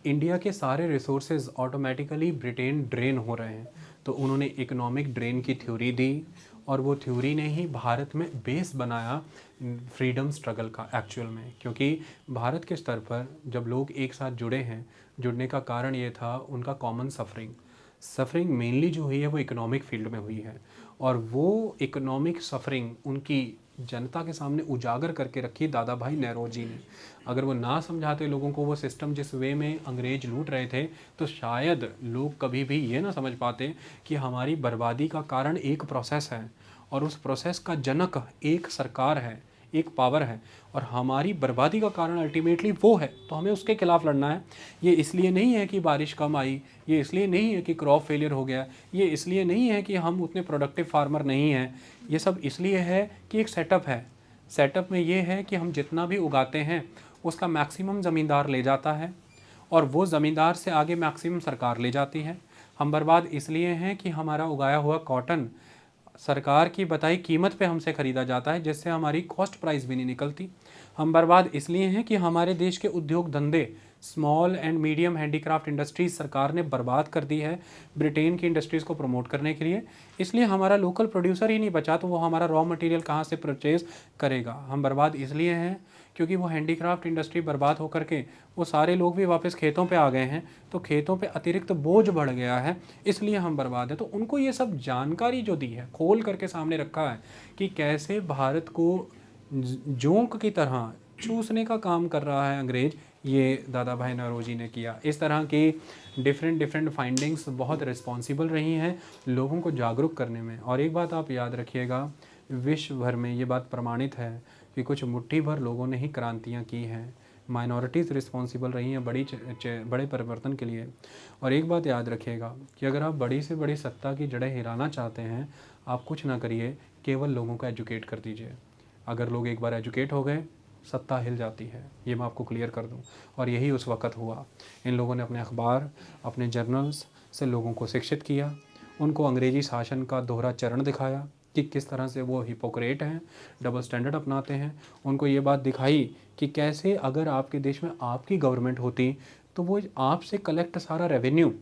इंडिया के सारे रिसोर्सेज ऑटोमेटिकली ब्रिटेन ड्रेन हो रहे हैं। तो उन्होंने इकोनॉमिक ड्रेन की थ्योरी दी, और वो थ्योरी ने ही भारत में बेस बनाया फ्रीडम स्ट्रगल का एक्चुअल में। क्योंकि भारत के स्तर पर जब लोग एक साथ जुड़े हैं, जुड़ने का कारण ये था उनका कॉमन सफरिंग मेनली जो हुई है वो इकोनॉमिक फील्ड में हुई है, और वो इकोनॉमिक सफरिंग उनकी जनता के सामने उजागर करके रखी दादा भाई नौरोजी ने। अगर वो ना समझाते लोगों को वो सिस्टम जिस वे में अंग्रेज लूट रहे थे, तो शायद लोग कभी भी ये ना समझ पाते कि हमारी बर्बादी का कारण एक प्रोसेस है और उस प्रोसेस का जनक एक सरकार है, एक पावर है, और हमारी बर्बादी का कारण अल्टीमेटली वो है, तो हमें उसके खिलाफ लड़ना है। ये इसलिए नहीं है कि बारिश कम आई, ये इसलिए नहीं है कि क्रॉप फेलियर हो गया, ये इसलिए नहीं है कि हम उतने प्रोडक्टिव फार्मर नहीं हैं, ये सब इसलिए है कि एक सेटअप है। सेटअप में ये है कि हम जितना भी उगाते हैं उसका मैक्सिमम ज़मींदार ले जाता है और वो ज़मींदार से आगे मैक्सिमम सरकार ले जाती है। हम बर्बाद इसलिए हैं कि हमारा उगाया हुआ कॉटन सरकार की बताई कीमत पे हमसे ख़रीदा जाता है, जिससे हमारी कॉस्ट प्राइस भी नहीं निकलती। हम बर्बाद इसलिए हैं कि हमारे देश के उद्योग धंधे, small and medium handicraft industries सरकार ने बर्बाद कर दी है ब्रिटेन की इंडस्ट्रीज़ को प्रमोट करने के लिए। इसलिए हमारा लोकल प्रोड्यूसर ही नहीं बचा, तो वो हमारा रॉ मटेरियल कहाँ से परचेज करेगा। हम बर्बाद इसलिए हैं क्योंकि वो हैंडीक्राफ्ट इंडस्ट्री बर्बाद होकर के वो सारे लोग भी वापस खेतों पे आ गए हैं, तो खेतों पे अतिरिक्त बोझ बढ़ गया है, इसलिए हम बर्बाद हैं। तो उनको ये सब जानकारी जो दी है, खोल करके सामने रखा है कि कैसे भारत को जोंक की तरह चूसने का काम कर रहा है अंग्रेज, ये दादा भाई नौरोजी ने किया। इस तरह की डिफरेंट फाइंडिंग्स बहुत रिस्पॉन्सिबल रही हैं लोगों को जागरूक करने में। और एक बात आप याद रखिएगा, विश्व भर में ये बात प्रमाणित है कि कुछ मुट्ठी भर लोगों ने ही क्रांतियाँ की हैं, माइनॉरिटीज़ रिस्पॉन्सिबल रही हैं बड़े परिवर्तन के लिए। और एक बात याद रखिएगा कि अगर आप बड़ी से बड़ी सत्ता की जड़ें हिलाना चाहते हैं, आप कुछ ना करिए, केवल लोगों को एजुकेट कर दीजिए। अगर लोग एक बार एजुकेट हो गए, सत्ता हिल जाती है, ये मैं आपको क्लियर कर दूं। और यही उस वक़्त हुआ। इन लोगों ने अपने अखबार, अपने जर्नल्स से लोगों को शिक्षित किया, उनको अंग्रेज़ी शासन का दोहरा चरण दिखाया कि किस तरह से वो हिपोक्रेट हैं, डबल स्टैंडर्ड अपनाते हैं। उनको ये बात दिखाई कि कैसे अगर आपके देश में आपकी गवर्नमेंट होती तो वो आपसे कलेक्ट सारा रेवेन्यू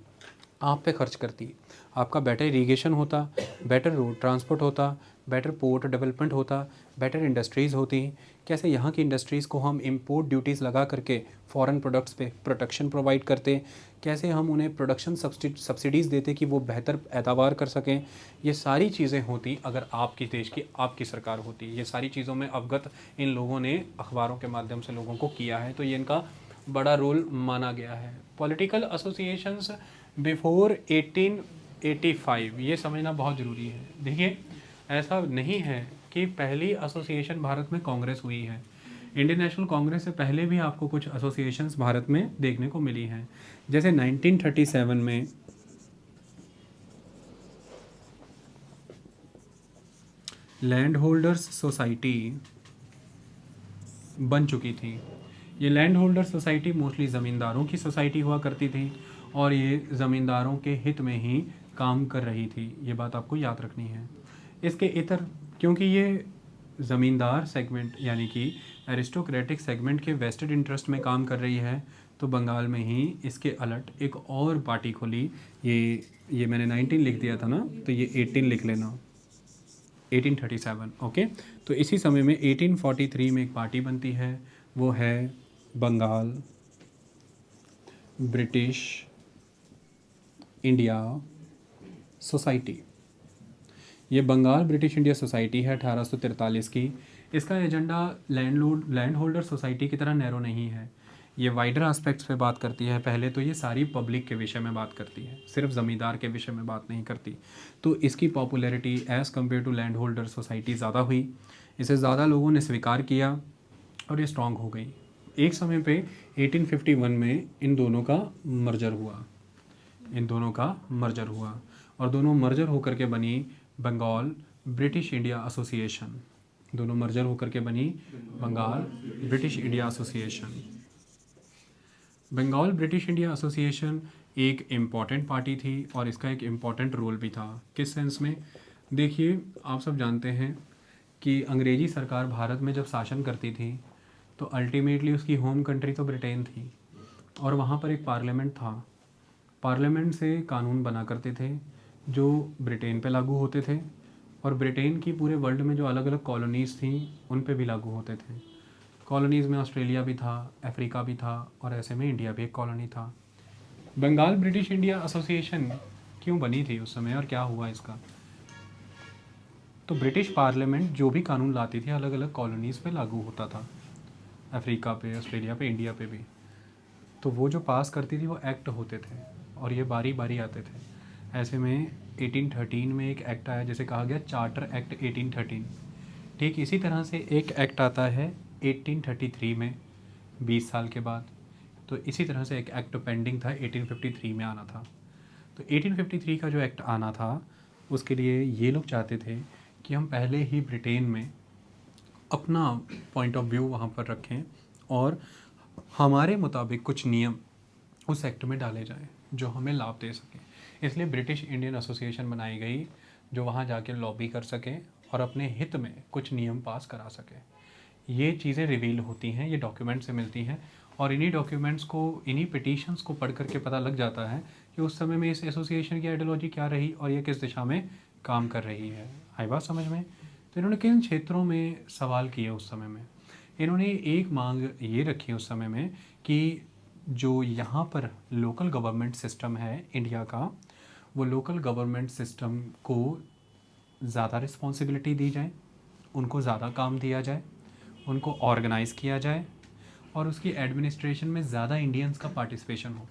आप पे खर्च करती, आपका बेटर इरीगेशन होता, बेटर रोड ट्रांसपोर्ट होता, बेटर पोर्ट डेवलपमेंट होता, बेटर इंडस्ट्रीज़ होती। कैसे यहाँ की इंडस्ट्रीज़ को हम इंपोर्ट ड्यूटीज़ लगा करके फॉरेन प्रोडक्ट्स पे प्रोटेक्शन प्रोवाइड करते, कैसे हम उन्हें प्रोडक्शन सब्सिडीज़ देते कि वो बेहतर पैदावार कर सकें। ये सारी चीज़ें होती अगर आपकी देश की आपकी सरकार होती। ये सारी चीज़ों में अवगत इन लोगों ने अखबारों के माध्यम से लोगों को किया है, तो ये इनका बड़ा रोल माना गया है। पॉलिटिकल एसोसिएशंस बिफोर 1885, ये समझना बहुत ज़रूरी है। देखिए, ऐसा नहीं है कि पहली एसोसिएशन भारत में कांग्रेस हुई है। इंडियन नेशनल कांग्रेस से पहले भी आपको कुछ एसोसिएशंस भारत में देखने को मिली हैं। जैसे 1937 में लैंड होल्डर्स सोसाइटी बन चुकी थी। ये लैंड होल्डर सोसाइटी मोस्टली ज़मींदारों की सोसाइटी हुआ करती थी और ये ज़मींदारों के हित में ही काम कर रही थी। ये बात आपको याद रखनी है। इसके इतर, क्योंकि ये ज़मींदार सेगमेंट यानी कि एरिस्टोक्रेटिक सेगमेंट के वेस्टेड इंटरेस्ट में काम कर रही है, तो बंगाल में ही इसके अलट एक और पार्टी खुली। ये मैंने 19 लिख दिया था ना, तो ये 18 लिख लेना, 1837। ओके, तो इसी समय में 1843 में एक पार्टी बनती है, वो है बंगाल ब्रिटिश इंडिया सोसाइटी। ये बंगाल ब्रिटिश इंडिया सोसाइटी है 1843 की। इसका एजेंडा लैंड होल्डर सोसाइटी की तरह नैरो नहीं है, ये वाइडर एस्पेक्ट्स पे बात करती है। पहले तो ये सारी पब्लिक के विषय में बात करती है, सिर्फ ज़मींदार के विषय में बात नहीं करती। तो इसकी popularity as compare to land holder society ज़्यादा हुई, इसे ज़्यादा लोगों ने स्वीकार किया और ये स्ट्रॉन्ग हो गई। एक समय पे 1851 में इन दोनों का मर्जर हुआ और दोनों मर्जर होकर के बनी बंगाल ब्रिटिश इंडिया एसोसिएशन। दोनों मर्जर होकर के बनी Bengal British India association. Bengal British India association एक इम्पॉर्टेंट पार्टी थी और इसका एक इम्पॉर्टेंट रोल भी था। किस सेंस में? देखिए, आप सब जानते हैं कि अंग्रेज़ी सरकार भारत में जब शासन करती थी तो अल्टीमेटली उसकी होम कंट्री तो ब्रिटेन थी और वहाँ पर एक पार्लियामेंट था। पार्लियामेंट से कानून बना करते थे जो ब्रिटेन पे लागू होते थे और ब्रिटेन की पूरे वर्ल्ड में जो अलग अलग कॉलोनीज़ थी उन पे भी लागू होते थे। कॉलोनीज़ में ऑस्ट्रेलिया भी था, अफ्रीका भी था और ऐसे में इंडिया भी एक कॉलोनी था। बंगाल ब्रिटिश इंडिया एसोसिएशन क्यों बनी थी उस समय और क्या हुआ इसका? तो ब्रिटिश पार्लियामेंट जो भी कानून लाती थी अलग अलग कॉलोनीज़ पे लागू होता था, अफ्रीका पे, ऑस्ट्रेलिया पे, इंडिया पे भी। तो वो जो पास करती थी वो एक्ट होते थे और ये बारी बारी आते थे। ऐसे में 1813 में एक एक्ट आया जिसे कहा गया चार्टर एक्ट 1813। ठीक इसी तरह से एक एक्ट आता है 1833 में, 20 साल के बाद। तो इसी तरह से एक एक्ट पेंडिंग था, 1853 में आना था। तो 1853 का जो एक्ट आना था उसके लिए ये लोग चाहते थे कि हम पहले ही ब्रिटेन में अपना पॉइंट ऑफ व्यू वहाँ पर रखें और हमारे मुताबिक कुछ नियम उस एक्ट में डाले जाएं जो हमें लाभ दे सकें। इसलिए ब्रिटिश इंडियन एसोसिएशन बनाई गई जो वहाँ जाके लॉबी कर सकें और अपने हित में कुछ नियम पास करा सकें। ये चीज़ें रिवील होती हैं, ये डॉक्यूमेंट से मिलती हैं और इन्हीं डॉक्यूमेंट्स को, इन्हीं पिटीशंस को पढ़ करके पता लग जाता है कि उस समय में इस एसोसिएशन की आइडियोलॉजी क्या रही और ये किस दिशा में काम कर रही है। आई बात समझ में? तो इन्होंने किन क्षेत्रों में सवाल किए उस समय में? इन्होंने एक मांग ये रखी उस समय में कि जो यहाँ पर लोकल गवर्नमेंट सिस्टम है इंडिया का, वो लोकल गवर्नमेंट सिस्टम को ज़्यादा रिस्पॉन्सिबिलिटी दी जाए, उनको ज़्यादा काम दिया जाए, उनको ऑर्गेनाइज़ किया जाए और उसकी एडमिनिस्ट्रेशन में ज़्यादा इंडियंस का पार्टिसिपेशन हो।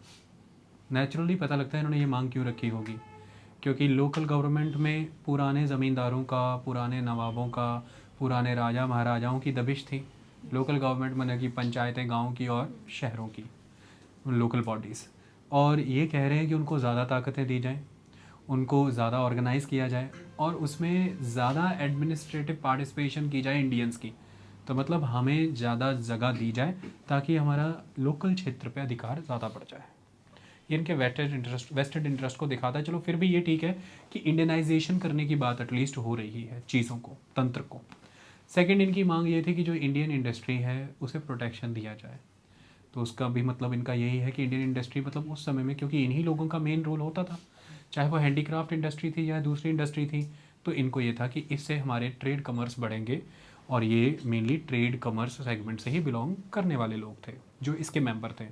नेचुरली पता लगता है इन्होंने ये मांग क्यों रखी होगी, क्योंकि लोकल गवर्नमेंट में पुराने ज़मींदारों का, पुराने नवाबों का, पुराने राजा महाराजाओं की दबिश थी। लोकल गवर्नमेंट माने कि पंचायतें गांव की और शहरों की लोकल बॉडीज़, और ये कह रहे हैं कि उनको ज़्यादा ताकतें दी जाएं, उनको ज़्यादा ऑर्गेनाइज़ किया जाए और उसमें ज़्यादा एडमिनिस्ट्रेटिव पार्टिसिपेशन की जाए इंडियंस की। तो मतलब हमें ज़्यादा जगह दी जाए ताकि हमारा लोकल क्षेत्र पे अधिकार ज़्यादा बढ़ जाए। ये इनके वेस्टेड इंटरेस्ट को दिखाता है। चलो फिर भी ये ठीक है कि इंडियनाइजेशन करने की बात एटलीस्ट हो रही है चीज़ों को, तंत्र को। सेकंड इनकी मांग ये थी कि जो इंडियन इंडस्ट्री है उसे प्रोटेक्शन दिया जाए। तो उसका भी मतलब इनका यही है कि इंडियन इंडस्ट्री, मतलब उस समय में क्योंकि इन्हीं लोगों का मेन रोल होता था, चाहे वो हैंडीक्राफ्ट इंडस्ट्री थी या दूसरी इंडस्ट्री थी, तो इनको ये था कि इससे हमारे ट्रेड कमर्स बढ़ेंगे और ये मेनली ट्रेड कमर्स सेगमेंट से ही बिलोंग करने वाले लोग थे जो इसके मेंबर थे।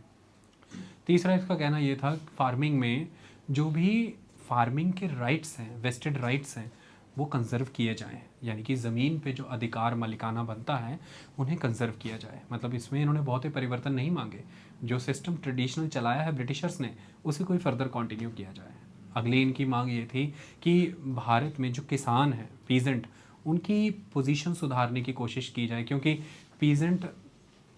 तीसरा इसका कहना ये था फार्मिंग में जो भी फार्मिंग के राइट्स हैं, वेस्टेड राइट्स हैं, वो कंजर्व किए जाएं, यानी कि ज़मीन पे जो अधिकार मालिकाना बनता है उन्हें कंजर्व किया जाए। मतलब इसमें इन्होंने बहुत ही परिवर्तन नहीं मांगे, जो सिस्टम ट्रेडिशनल चलाया है ब्रिटिशर्स ने उसे कोई फर्दर कंटिन्यू किया जाए। अगली इनकी मांग ये थी कि भारत में जो किसान हैं, पीजेंट, उनकी पोजीशन सुधारने की कोशिश की जाए, क्योंकि पीजेंट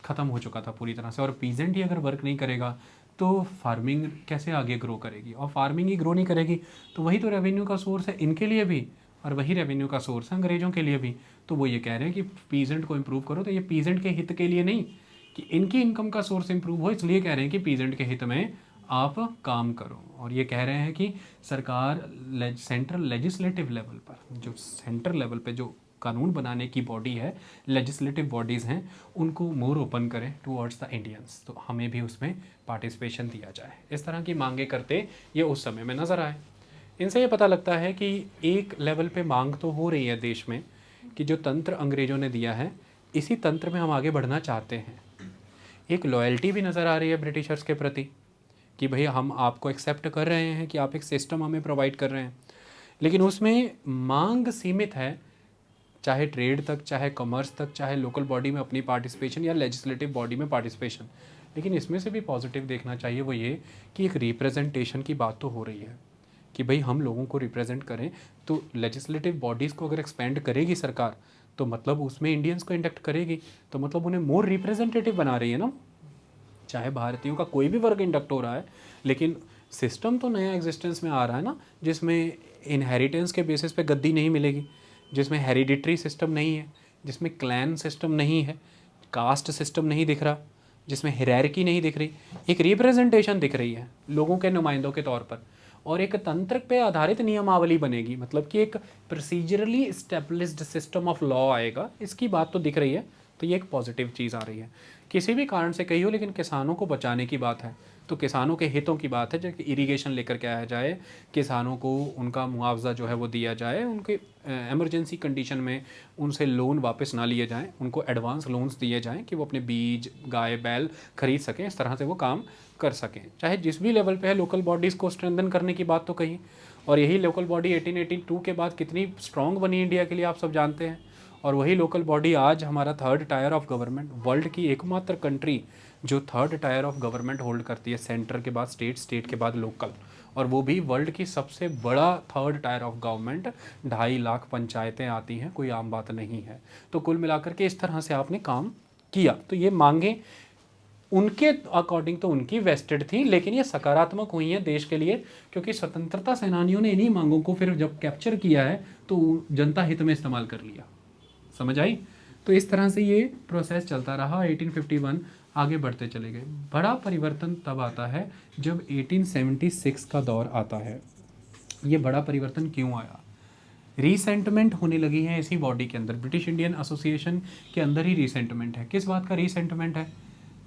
ख़त्म हो चुका था पूरी तरह से और पीजेंट ही अगर वर्क नहीं करेगा तो फार्मिंग कैसे आगे ग्रो करेगी, और फार्मिंग ही ग्रो नहीं करेगी तो वही तो रेवेन्यू का सोर्स है इनके लिए भी और वही रेवेन्यू का सोर्स है अंग्रेज़ों के लिए भी। तो वो ये कह रहे हैं कि पीजेंट को इम्प्रूव करो, तो ये पीजेंट के हित के लिए नहीं कि इनकी इनकम का सोर्स इम्प्रूव हो, इसलिए कह रहे हैं कि पीजेंट के हित में आप काम करो। और ये कह रहे हैं कि सरकार सेंट्रल लेजिस्लेटिव लेवल पर, जो सेंटर लेवल पे जो कानून बनाने की बॉडी है, लेजिस्लेटिव बॉडीज़ हैं, उनको मोर ओपन करें टुवर्ड्स द इंडियंस, तो हमें भी उसमें पार्टिसिपेशन दिया जाए। इस तरह की मांगे करते ये उस समय में नज़र आए। इनसे ये पता लगता है कि एक लेवल पे मांग तो हो रही है देश में कि जो तंत्र अंग्रेज़ों ने दिया है इसी तंत्र में हम आगे बढ़ना चाहते हैं। एक लॉयल्टी भी नज़र आ रही है ब्रिटिशर्स के प्रति कि भैया हम आपको एक्सेप्ट कर रहे हैं कि आप एक सिस्टम हमें प्रोवाइड कर रहे हैं, लेकिन उसमें मांग सीमित है, चाहे ट्रेड तक, चाहे कॉमर्स तक, चाहे लोकल बॉडी में अपनी पार्टिसिपेशन या लेजिस्लेटिव बॉडी में पार्टिसिपेशन। लेकिन इसमें से भी पॉजिटिव देखना चाहिए, वो ये कि एक रिप्रेजेंटेशन की बात तो हो रही है कि भाई हम लोगों को रिप्रेजेंट करें। तो लेजिस्लेटिव बॉडीज़ को अगर एक्सपेंड करेगी सरकार तो मतलब उसमें इंडियंस को इंडक्ट करेगी, तो मतलब उन्हें मोर रिप्रेजेंटेटिव बना रही है ना। चाहे भारतीयों का कोई भी वर्ग इंडक्ट हो रहा है, लेकिन सिस्टम तो नया एग्जिस्टेंस में आ रहा है ना, जिसमें इनहेरिटेंस के बेसिस पे गद्दी नहीं मिलेगी, जिसमें हेरिडिटरी सिस्टम नहीं है, जिसमें क्लैन सिस्टम नहीं है, कास्ट सिस्टम नहीं दिख रहा, जिसमें हिरार्की नहीं दिख रही, एक रिप्रेजेंटेशन दिख रही है लोगों के नुमाइंदों के तौर पर, और एक तंत्र पे आधारित नियमावली बनेगी। मतलब कि एक procedurally established system of law आएगा, इसकी बात तो दिख रही है। तो ये एक पॉजिटिव चीज़ आ रही है। किसी भी कारण से कही हो, लेकिन किसानों को बचाने की बात है, तो किसानों के हितों की बात है, जब इरिगेशन लेकर के आया जाए, किसानों को उनका मुआवजा जो है वो दिया जाए, उनके एमरजेंसी कंडीशन में उनसे लोन वापस ना लिए जाएं, उनको एडवांस लोन्स दिए जाएं कि वो अपने बीज, गाय, बैल खरीद सकें, इस तरह से वो काम कर सकें। चाहे जिस भी लेवल पे है, लोकल बॉडीज़ को स्ट्रेंथन करने की बात तो कही, और यही लोकल बॉडी 1882 के बाद कितनी स्ट्रॉन्ग बनी इंडिया के लिए आप सब जानते हैं। और वही लोकल बॉडी आज हमारा third tier of government, world की एकमात्र कंट्री जो third tier of government hold करती है, सेंटर के बाद स्टेट, स्टेट के बाद लोकल, और वो भी वर्ल्ड की सबसे बड़ा third tier of government. 2.5 lakh पंचायतें आती हैं, कोई आम बात नहीं है। तो कुल मिलाकर के इस तरह से आपने काम किया, तो ये मांगे उनके अकॉर्डिंग तो उनकी वेस्टेड थी, लेकिन ये सकारात्मक हुई हैं देश के लिए, क्योंकि स्वतंत्रता सेनानियों ने इन्हीं मांगों को फिर जब कैप्चर किया है तो जनता हित में इस्तेमाल कर लिया। समझ आई? तो इस तरह से ये प्रोसेस चलता रहा। 1851 आगे बढ़ते चले गए। बड़ा परिवर्तन तब आता है जब 1876 का दौर आता है। ये बड़ा परिवर्तन क्यों आया? रीसेंटमेंट होने लगी है इसी बॉडी के अंदर, ब्रिटिश इंडियन एसोसिएशन के अंदर ही रीसेंटमेंट है। किस बात का रीसेंटमेंट है?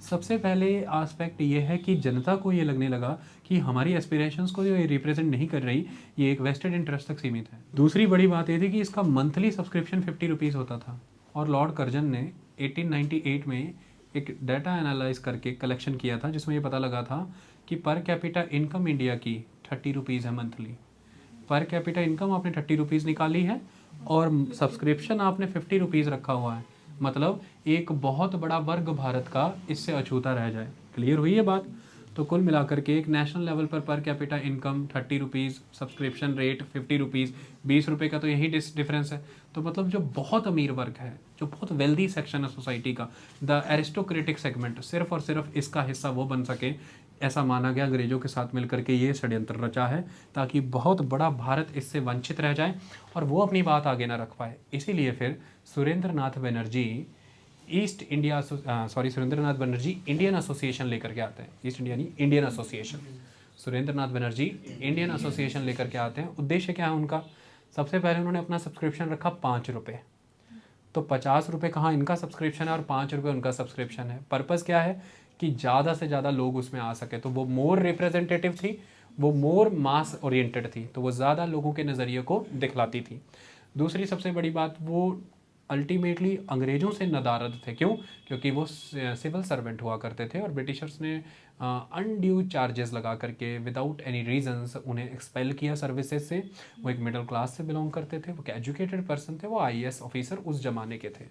सबसे पहले एस्पेक्ट ये है कि जनता को ये लगने लगा कि हमारी एस्पिरेशंस को जो ये रिप्रेजेंट नहीं कर रही, ये एक वेस्टेड इंटरेस्ट तक सीमित है। दूसरी बड़ी बात ये थी कि इसका मंथली सब्सक्रिप्शन 50 रुपीज़ होता था, और लॉर्ड कर्जन ने 1898 में एक डाटा एनालाइज करके कलेक्शन किया था, जिसमें ये पता लगा था कि पर कैपिटा इनकम इंडिया की 30 रुपीज़ है मंथली। पर कैपिटा इनकम आपने 30 रुपीज़ निकाली है और सब्सक्रिप्शन आपने 50 रुपीज़ रखा हुआ है, मतलब एक बहुत बड़ा वर्ग भारत का इससे अछूता रह जाए। क्लियर हुई है बात? तो कुल मिलाकर के एक national level per capita income 30 rupees, subscription rate 50 rupees, 20 रुपये का तो यही डिफरेंस है। तो मतलब जो बहुत अमीर वर्ग है, जो बहुत वेल्दी सेक्शन है सोसाइटी का, द एरिस्टोक्रेटिक सेगमेंट, सिर्फ और सिर्फ इसका हिस्सा वो बन सके, ऐसा माना गया। अंग्रेजों के साथ मिलकर के ये षड्यंत्र रचा है ताकि बहुत बड़ा भारत इससे वंचित रह जाए और वो अपनी बात आगे ना रख पाए। इसीलिए फिर सुरेंद्र नाथ बनर्जी सुरेंद्र नाथ बनर्जी इंडियन एसोसिएशन लेकर के आते हैं। ईस्ट इंडिया नहीं, इंडियन एसोसिएशन। सुरेंद्र नाथ बनर्जी इंडियन एसोसिएशन लेकर के आते हैं। उद्देश्य क्या है उनका? सबसे पहले उन्होंने अपना सब्सक्रिप्शन रखा 5 रुपये। तो 50 रुपये कहाँ इनका सब्सक्रिप्शन है और 5 रुपये उनका सब्सक्रिप्शन है। पर्पज़ क्या है कि ज़्यादा से ज़्यादा लोग उसमें आ सके। तो वो मोर रिप्रेजेंटेटिव थी, वो मोर मास ओरिएंटेड थी, तो वो ज़्यादा लोगों के नज़रिए को दिखलाती थी। दूसरी सबसे बड़ी बात, वो अल्टीमेटली अंग्रेज़ों से नदारद थे। क्यों? क्योंकि वो सिविल सर्वेंट हुआ करते थे और ब्रिटिशर्स ने अनड्यू चार्जेस लगा करके विदाउट एनी रीजंस उन्हें एक्सपेल किया सर्विसेज से। वो एक मिडिल क्लास से बिलोंग करते थे, वो एजुकेटेड पर्सन थे, वो आईएएस ऑफिसर उस जमाने के थे।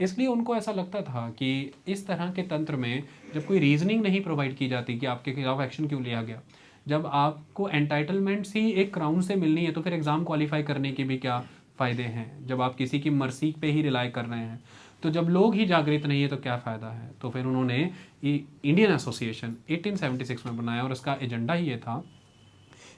इसलिए उनको ऐसा लगता था कि इस तरह के तंत्र में जब कोई रीजनिंग नहीं प्रोवाइड की जाती कि आपके खिलाफ एक्शन क्यों लिया गया, जब आपको एंटाइटलमेंट्स ही एक क्राउन से मिलनी है, तो फिर एग्ज़ाम क्वालिफाई करने के भी क्या फ़ायदे हैं जब आप किसी की मर्सी पे ही रिलाई कर रहे हैं। तो जब लोग ही जागृत नहीं है तो क्या फ़ायदा है? तो फिर उन्होंने इंडियन एसोसिएशन 1876 में बनाया और उसका एजेंडा ही ये था,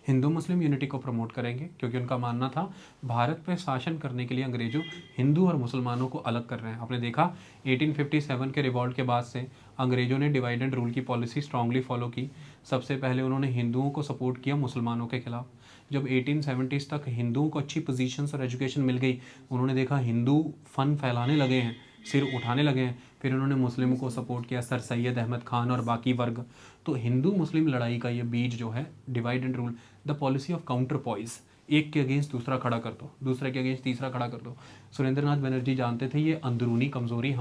हिंदू मुस्लिम यूनिटी को प्रमोट करेंगे, क्योंकि उनका मानना था भारत पे शासन करने के लिए अंग्रेजों हिंदू और मुसलमानों को अलग कर रहे हैं। आपने देखा 1857 के रिवॉल्ट के बाद से अंग्रेजों ने डिवाइड एंड रूल की पॉलिसी स्ट्रांगली फॉलो की। सबसे पहले उन्होंने हिंदुओं को सपोर्ट किया मुसलमानों के खिलाफ। जब 1870s तक हिंदुओं को अच्छी पोजीशंस और एजुकेशन मिल गई, उन्होंने देखा हिंदू फन फैलाने लगे हैं, सिर उठाने लगे हैं, फिर उन्होंने मुस्लिमों को सपोर्ट किया, सर सैयद अहमद खान और बाकी वर्ग। तो हिंदू मुस्लिम लड़ाई का ये बीज जो है, divide and rule, the policy of counter poise, एक के अगेंस्ट दूसरा खड़ा कर दो, दूसरे के अगेंस्ट तीसरा खड़ा कर दो। सुरेंद्र नाथ बनर्जी जानते थे ये अंदरूनी कमज़ोरी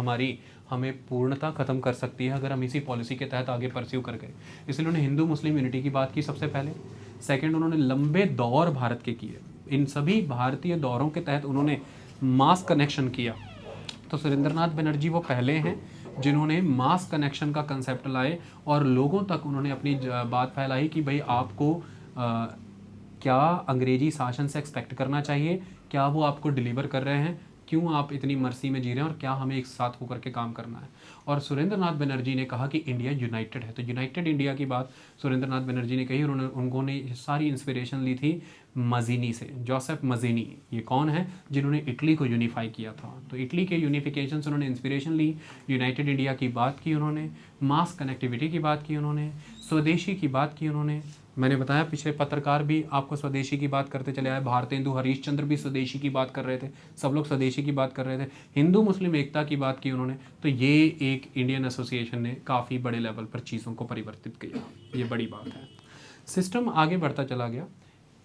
हमें पूर्णतः ख़त्म कर सकती है अगर हम इसी पॉलिसी के तहत आगे परस्यू कर गए। इसलिए उन्होंने हिंदू मुस्लिम यूनिटी की बात की सबसे पहले। सेकंड, उन्होंने लंबे दौर भारत के किए। इन सभी भारतीय दौरों के तहत उन्होंने मास कनेक्शन किया। तो सुरेंद्र नाथ बनर्जी वो पहले हैं जिन्होंने मास कनेक्शन का कंसेप्ट लाए और लोगों तक उन्होंने अपनी बात फैलाई कि भाई आपको क्या अंग्रेजी शासन से एक्सपेक्ट करना चाहिए, क्या वो आपको डिलीवर कर रहे हैं, क्यों आप इतनी मर्सी में जी रहे हैं और क्या हमें एक साथ होकर के काम करना है। और सुरेंद्र नाथ बनर्जी ने कहा कि इंडिया यूनाइटेड है, तो यूनाइटेड इंडिया की बात सुरेंद्र नाथ बनर्जी ने कही। उन्होंने सारी इंस्पिरेशन ली थी मजीनी से, जोसेफ मजीनी। ये कौन है? जिन्होंने इटली को यूनिफाई किया था। तो इटली के यूनिफिकेशन से उन्होंने इंस्पिरेशन ली, यूनाइटेड इंडिया की बात की उन्होंने, मास कनेक्टिविटी की बात की उन्होंने, स्वदेशी की बात की उन्होंने, मैंने बताया पीछे पत्रकार भी आपको स्वदेशी की बात करते चले आए, भारतेंदु हरीशचंद्र भी स्वदेशी की बात कर रहे थे, सब लोग स्वदेशी की बात कर रहे थे, हिंदू मुस्लिम एकता की बात की उन्होंने। तो ये एक इंडियन एसोसिएशन ने काफ़ी बड़े लेवल पर चीज़ों को परिवर्तित किया, ये बड़ी बात है। सिस्टम आगे बढ़ता चला गया।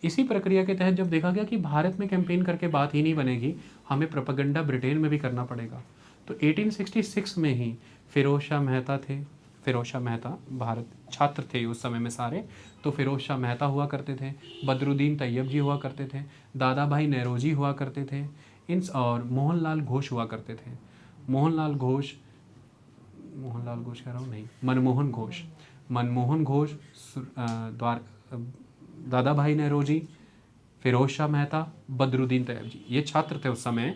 इसी प्रक्रिया के तहत जब देखा गया कि भारत में कैंपेन करके बात ही नहीं बनेगी, हमें प्रोपेगेंडा ब्रिटेन में भी करना पड़ेगा, तो 1866 में ही फिरोज शाह मेहता थे। फिरोज शाह मेहता भारत छात्र थे उस समय में सारे, तो फिरोज शाह मेहता हुआ करते थे, बदरुद्दीन तैयब जी हुआ करते थे, दादा भाई नेरोजी हुआ करते थे, इन और मोहनलाल घोष हुआ करते थे। मोहनलाल घोष कह रहा हूँ, नहीं, मनमोहन घोष, मनमोहन घोष, द्वार दादा भाई नेरोजी, फिरोज शाह मेहता, बदरुद्दीन तैयब जी, ये छात्र थे उस समय।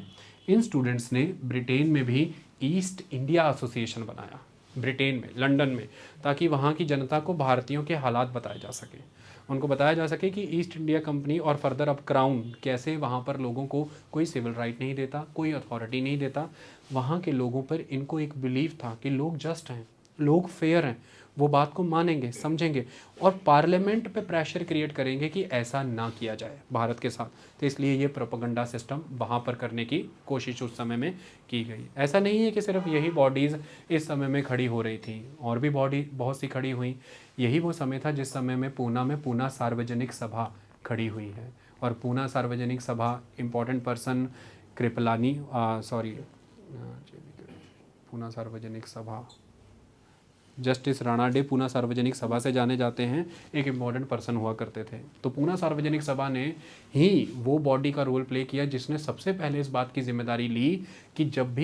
इन स्टूडेंट्स ने ब्रिटेन में भी ईस्ट इंडिया एसोसिएशन बनाया, ब्रिटेन में, लंदन में, ताकि वहाँ की जनता को भारतीयों के हालात बताए जा सके, उनको बताया जा सके कि ईस्ट इंडिया कंपनी और फर्दर अब क्राउन कैसे वहाँ पर लोगों को कोई सिविल राइट नहीं देता, कोई अथॉरिटी नहीं देता। वहाँ के लोगों पर इनको एक बिलीव था कि लोग जस्ट हैं, लोग फेयर हैं, वो बात को मानेंगे, समझेंगे और पार्लियामेंट पे प्रेशर क्रिएट करेंगे कि ऐसा ना किया जाए भारत के साथ। तो इसलिए ये प्रोपेगेंडा सिस्टम वहाँ पर करने की कोशिश उस समय में की गई। ऐसा नहीं है कि सिर्फ यही बॉडीज़ इस समय में खड़ी हो रही थी, और भी बॉडी बहुत सी खड़ी हुई। यही वो समय था जिस समय में पूना सार्वजनिक सभा खड़ी हुई है, और पूना सार्वजनिक सभा इम्पोर्टेंट पर्सन कृपलानी, पूना सार्वजनिक सभा, जस्टिस राणा डे पूना सार्वजनिक सभा से जाने जाते हैं, एक इम्पॉर्टेंट पर्सन हुआ करते थे। तो पूना सार्वजनिक सभा ने ही वो बॉडी का रोल प्ले किया जिसने सबसे पहले इस बात की जिम्मेदारी ली कि जब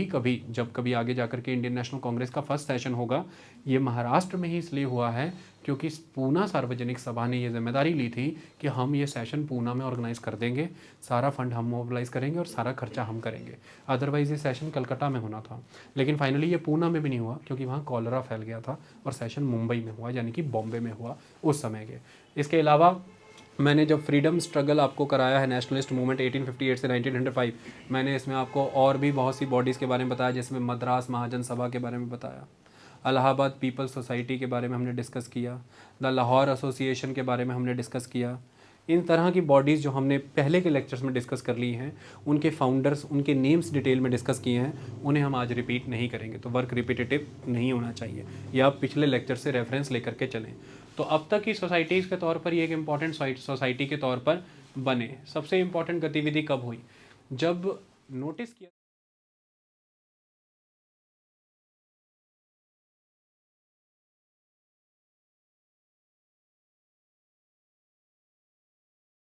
कभी आगे जाकर के इंडियन नेशनल कांग्रेस का फर्स्ट सेशन होगा, ये महाराष्ट्र में ही इसलिए हुआ है क्योंकि पूना सार्वजनिक सभा ने ये जिम्मेदारी ली थी कि हम ये सेशन पूना में ऑर्गेनाइज कर देंगे, सारा फंड हम मोबिलाइज करेंगे और सारा खर्चा हम करेंगे। अदरवाइज़ ये सेशन कलकत्ता में होना था, लेकिन फाइनली ये पूना में भी नहीं हुआ क्योंकि वहाँ कॉलरा फैल गया था, और सेशन मुंबई में हुआ, यानी कि बॉम्बे में हुआ उस समय के। इसके अलावा मैंने जब फ्रीडम स्ट्रगल आपको कराया है, नेशनलिस्ट मूवमेंट 1858 से 1905, मैंने इसमें आपको और भी बहुत सी बॉडीज़ के बारे में बताया, जिसमें मद्रास महाजन सभा के बारे में बताया, इलाहाबाद पीपल्स सोसाइटी के बारे में हमने डिस्कस किया, द लाहौर एसोसिएशन के बारे में हमने डिस्कस किया। इन तरह की बॉडीज़ जो हमने पहले के लेक्चर्स में डिस्कस कर ली हैं, उनके फाउंडर्स, उनके नेम्स डिटेल में डिस्कस किए हैं, उन्हें हम आज रिपीट नहीं करेंगे, तो वर्क रिपीटेटिव नहीं होना चाहिए, या आप पिछले लेक्चर से रेफरेंस लेकर के चलें। तो अब तक की सोसाइटीज़ के तौर पर ये एक इम्पॉर्टेंट सोसाइटी के तौर पर बने। सबसे इम्पॉर्टेंट गतिविधि कब हुई? जब नोटिस किया